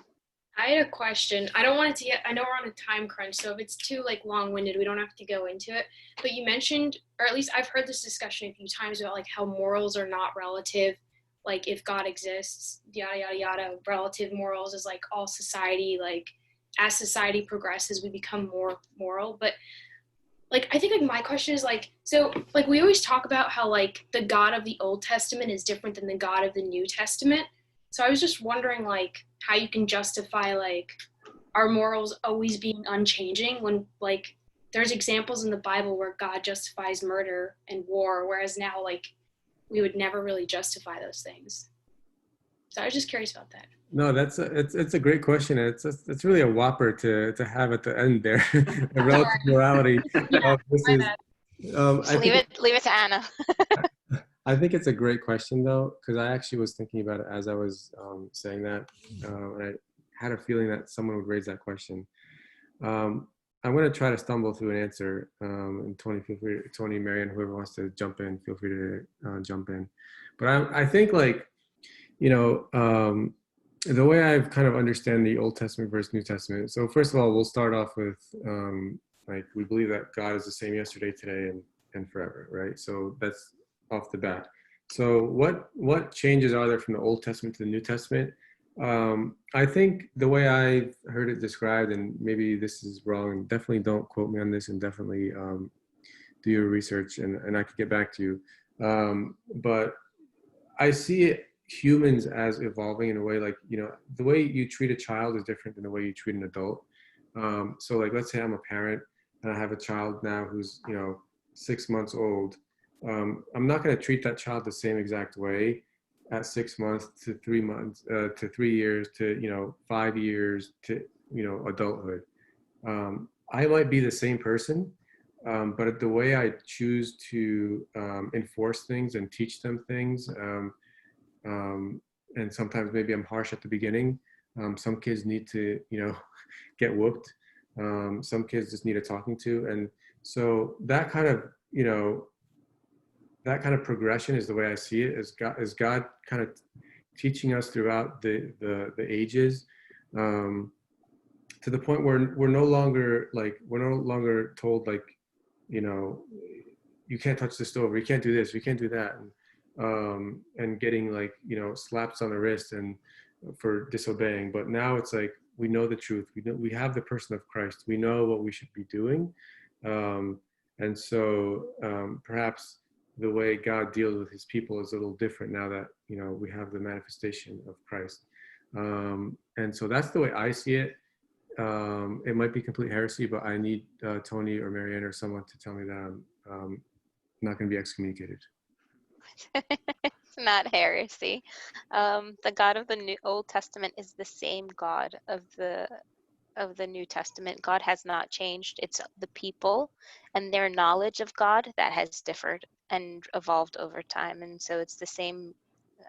I had a question. I don't want it to get, I know we're on a time crunch, so if it's too long-winded, we don't have to go into it. But you mentioned, or at least I've heard this discussion a few times about like how morals are not relative. Like if God exists, yada, yada, yada, relative morals is like all society, like as society progresses, we become more moral. But like, I think like my question is like, so like we always talk about how like the God of the Old Testament is different than the God of the New Testament. So I was just wondering like how you can justify like our morals always being unchanging when like there's examples in the Bible where God justifies murder and war, whereas now like we would never really justify those things. So I was just curious about that. No, it's a great question. And it's really a whopper to have at the end there. The relative morality. Yeah, This my is, bad. Leave it to Anna. I think it's a great question though, because I actually was thinking about it as I was saying that, and I had a feeling that someone would raise that question. I'm going to try to stumble through an answer, and Tony, Marianne, whoever wants to jump in, feel free to jump in. But I think like, the way I've kind of understand the Old Testament versus New Testament. So first of all, we'll start off with like we believe that God is the same yesterday, today, and forever, right? So that's off the bat. So what changes are there from the Old Testament to the New Testament? I think the way I've heard it described, and maybe this is wrong, and definitely don't quote me on this, and definitely do your research, and I could get back to you. But I see it humans as evolving in a way like, the way you treat a child is different than the way you treat an adult. So like, let's say I'm a parent and I have a child now who's, 6 months old. I'm not going to treat that child the same exact way at 6 months to 3 months, to 3 years, to, 5 years, to, adulthood. I might be the same person, but the way I choose to enforce things and teach them things, and sometimes maybe I'm harsh at the beginning. Some kids need to, get whooped. Some kids just need a talking to. And so that kind of, that kind of progression is the way I see it, is God kind of teaching us throughout the ages, to the point where we're no longer told like, you can't touch the stove, or you can't do this, you can't do that. And getting like, slaps on the wrist and for disobeying. But now it's like, we know the truth. We have the person of Christ. We know what we should be doing. And so perhaps the way God deals with his people is a little different now that, we have the manifestation of Christ. And so that's the way I see it. It might be complete heresy, but I need Tony or Marianne or someone to tell me that I'm not going to be excommunicated. It's not heresy. The God of the Old Testament is the same God of the New Testament. God has not changed. It's the people and their knowledge of God that has differed and evolved over time. And so it's the same.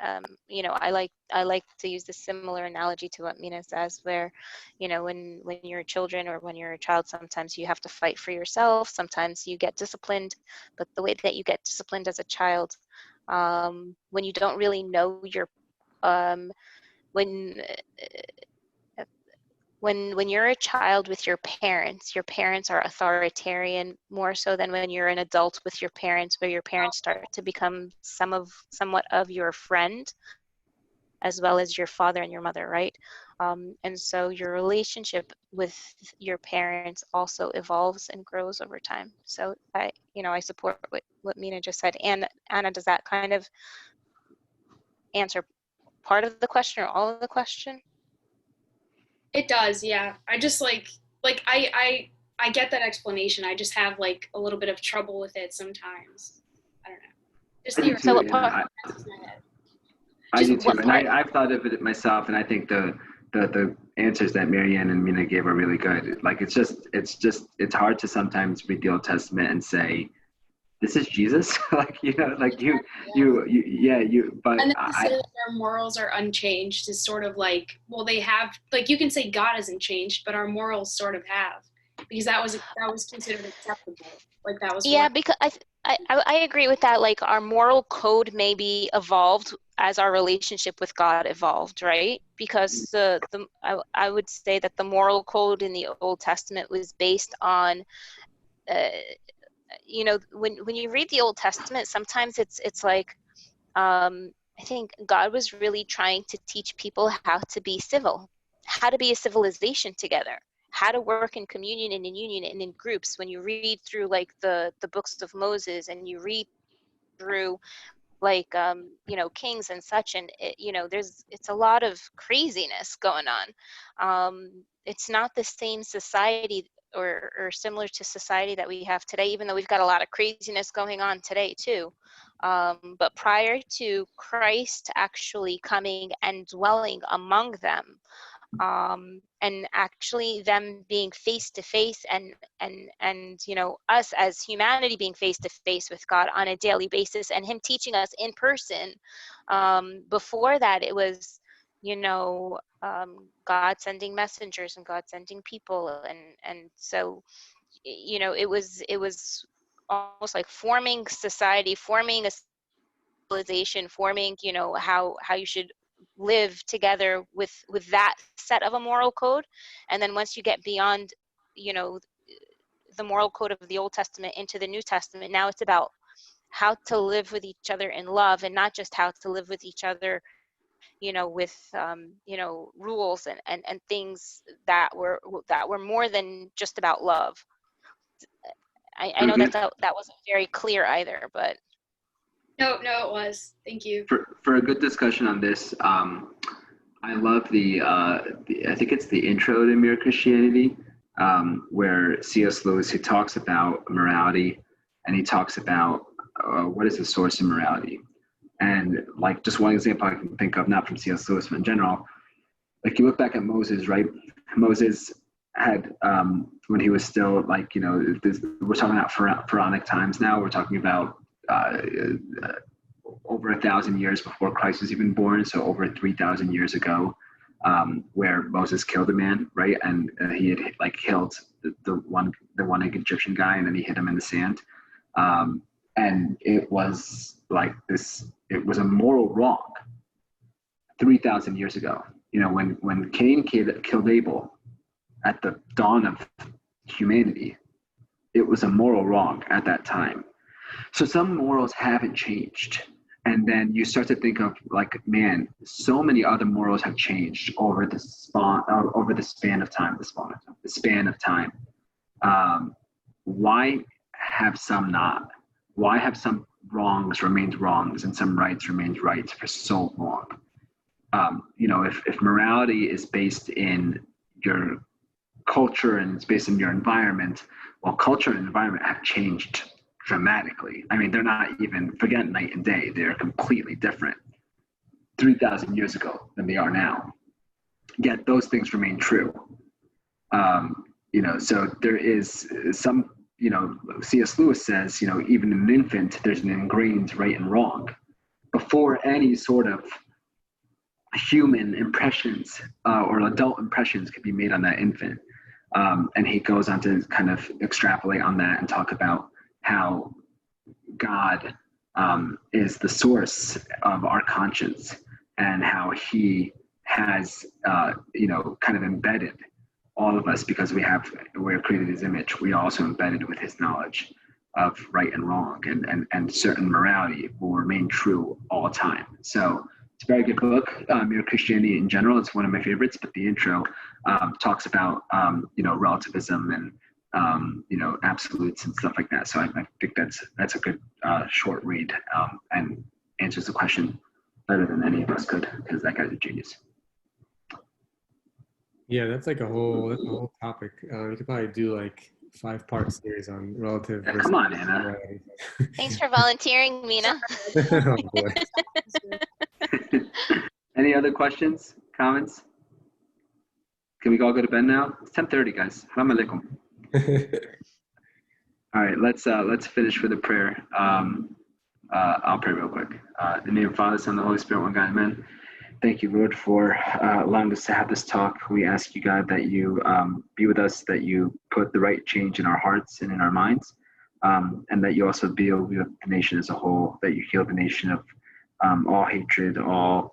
I like to use the similar analogy to what Mina says, where, when you're children or when you're a child, sometimes you have to fight for yourself. Sometimes you get disciplined, but the way that you get disciplined as a child, when you don't really know your, when you're a child with your parents are authoritarian more so than when you're an adult with your parents, where your parents start to become somewhat of your friend, as well as your father and your mother, right? And so your relationship with your parents also evolves and grows over time. So I support what Mina just said. And Anna, does that kind of answer part of the question or all of the question? It does, yeah. I just like I get that explanation. I just have like a little bit of trouble with it sometimes. I don't know. Just I do the too, what part? I Just do too, what and part? I've thought of it myself, and I think the answers that Marianne and Mina gave are really good. Like it's hard to sometimes read the Old Testament and say, this is Jesus. Like, like but And then to say that their morals are unchanged is sort of like, well, they have, like, you can say God hasn't changed, but our morals sort of have, because that was considered acceptable. Like that was Yeah, because I agree with that. Like our moral code maybe evolved as our relationship with God evolved, right? Because I would say that the moral code in the Old Testament was based on, when you read the Old Testament, sometimes it's like, I think God was really trying to teach people how to be civil, how to be a civilization together, how to work in communion and in union and in groups. When you read through like the books of Moses and you read through like Kings and such, and it's a lot of craziness going on. It's not the same society or similar to society that we have today, even though we've got a lot of craziness going on today too. But prior to Christ actually coming and dwelling among them, and actually them being face to face and us as humanity being face to face with God on a daily basis, and him teaching us in person. Before that, it was God sending messengers and God sending people, and so it was almost like forming society, forming a civilization, forming how you should live together with that set of a moral code. And then once you get beyond you know the moral code of the Old Testament into the New Testament, now it's about how to live with each other in love, and not just how to live with each other with rules and things that were more than just about love. I know that wasn't very clear either, but no, it was. Thank you. For a good discussion on this, I love the I think it's the intro to Mere Christianity, where C.S. Lewis, he talks about morality, and he talks about what is the source of morality. And like just one example I can think of, not from C.S. Lewis, but in general, like you look back at Moses, right? Moses had, when he was still like, we're talking about pharaonic times now. We're talking about over 1,000 years before Christ was even born, so over 3,000 years ago, where Moses killed a man, right? And he had like killed the one Egyptian guy, and then he hit him in the sand. And it was like this. It was a moral wrong 3,000 years ago. When Cain killed Abel at the dawn of humanity, it was a moral wrong at that time. So some morals haven't changed. And then you start to think of like, man, so many other morals have changed over the span of time. Why have some not? Why have some wrongs remained wrongs and some rights remained rights for so long? If morality is based in your culture and it's based in your environment, well, culture and environment have changed dramatically. I mean, they're not even, forget night and day, they're completely different 3,000 years ago than they are now. Yet those things remain true. So there is some, C.S. Lewis says, even in an infant, there's an ingrained right and wrong. Before any sort of human impressions or adult impressions could be made on that infant. And he goes on to kind of extrapolate on that and talk about how God is the source of our conscience, and how he has, kind of embedded all of us, because we're created his image. We are also embedded with his knowledge of right and wrong, and certain morality will remain true all the time. So it's a very good book. Mere Christianity in general, it's one of my favorites, but the intro talks about, relativism and, absolutes and stuff like that. So I think that's a good short read, and answers the question better than any of us could, because that guy's a genius. Yeah, that's like a whole topic. You could probably do like 5-part series on relative. Yeah, come on, Anna. Thanks for volunteering, Mina. Oh boy. Any other questions, comments? Can we all go to bed now? It's 10:30, guys. Salam alaikum. All right, let's finish with a prayer. I'll pray real quick. In the name of the Father, Son, and the Holy Spirit, one God, amen. Thank you, Lord, for allowing us to have this talk. We ask you, God, that you be with us, that you put the right change in our hearts and in our minds, and that you also be with the nation as a whole, that you heal the nation of all hatred, all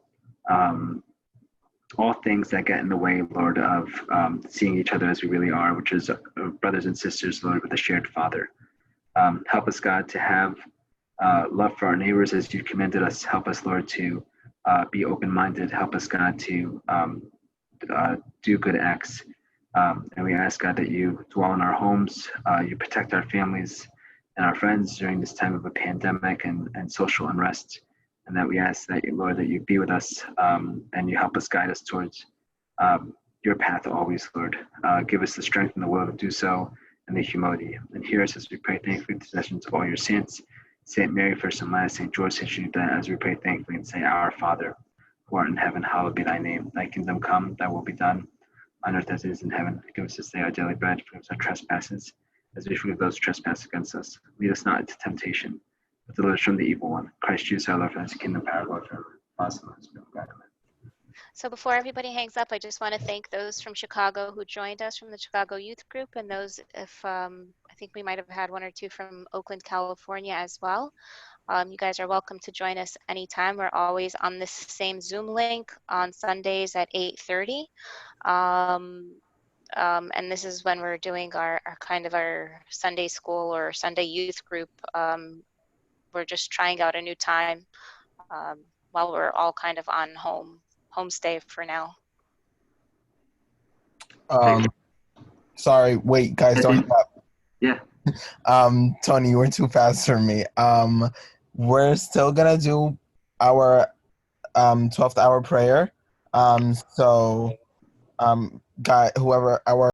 things that get in the way, Lord, of seeing each other as we really are, which is brothers and sisters, Lord, with a shared Father. Help us, God, to have love for our neighbors as you commanded us. Help us, Lord, to be open-minded. Help us, God, to do good acts. And we ask, God, that you dwell in our homes, you protect our families and our friends during this time of a pandemic and social unrest. And that we ask that, Lord, that you be with us and you help us guide us towards your path always, Lord. Give us the strength and the will to do so and the humility. And hear us as we pray thankfully in the intercessions of all your saints, Saint Mary, first and last, Saint George, Saint Judah, as we pray thankfully and say, Our Father, who art in heaven, hallowed be thy name. Thy kingdom come, thy will be done, on earth as it is in heaven. Give us this day our daily bread, forgive us our trespasses, as we forgive those who trespass against us. Lead us not into temptation, but deliver us from the evil one. Christ Jesus, our Lord, for his kingdom, power, Lord, forever. Father, Son, and Spirit of God, amen. So before everybody hangs up, I just want to thank those from Chicago who joined us from the Chicago Youth Group, and those, if I think we might have had one or two from Oakland, California as well. You guys are welcome to join us anytime. We're always on this same Zoom link on Sundays at 8:30. And this is when we're doing our kind of our Sunday school or Sunday youth group. We're just trying out a new time while we're all kind of on homestay for now. Sorry, wait, guys, don't hang up. Yeah. Tony, you were too fast for me. We're still gonna do our 12th hour prayer. So guy, whoever our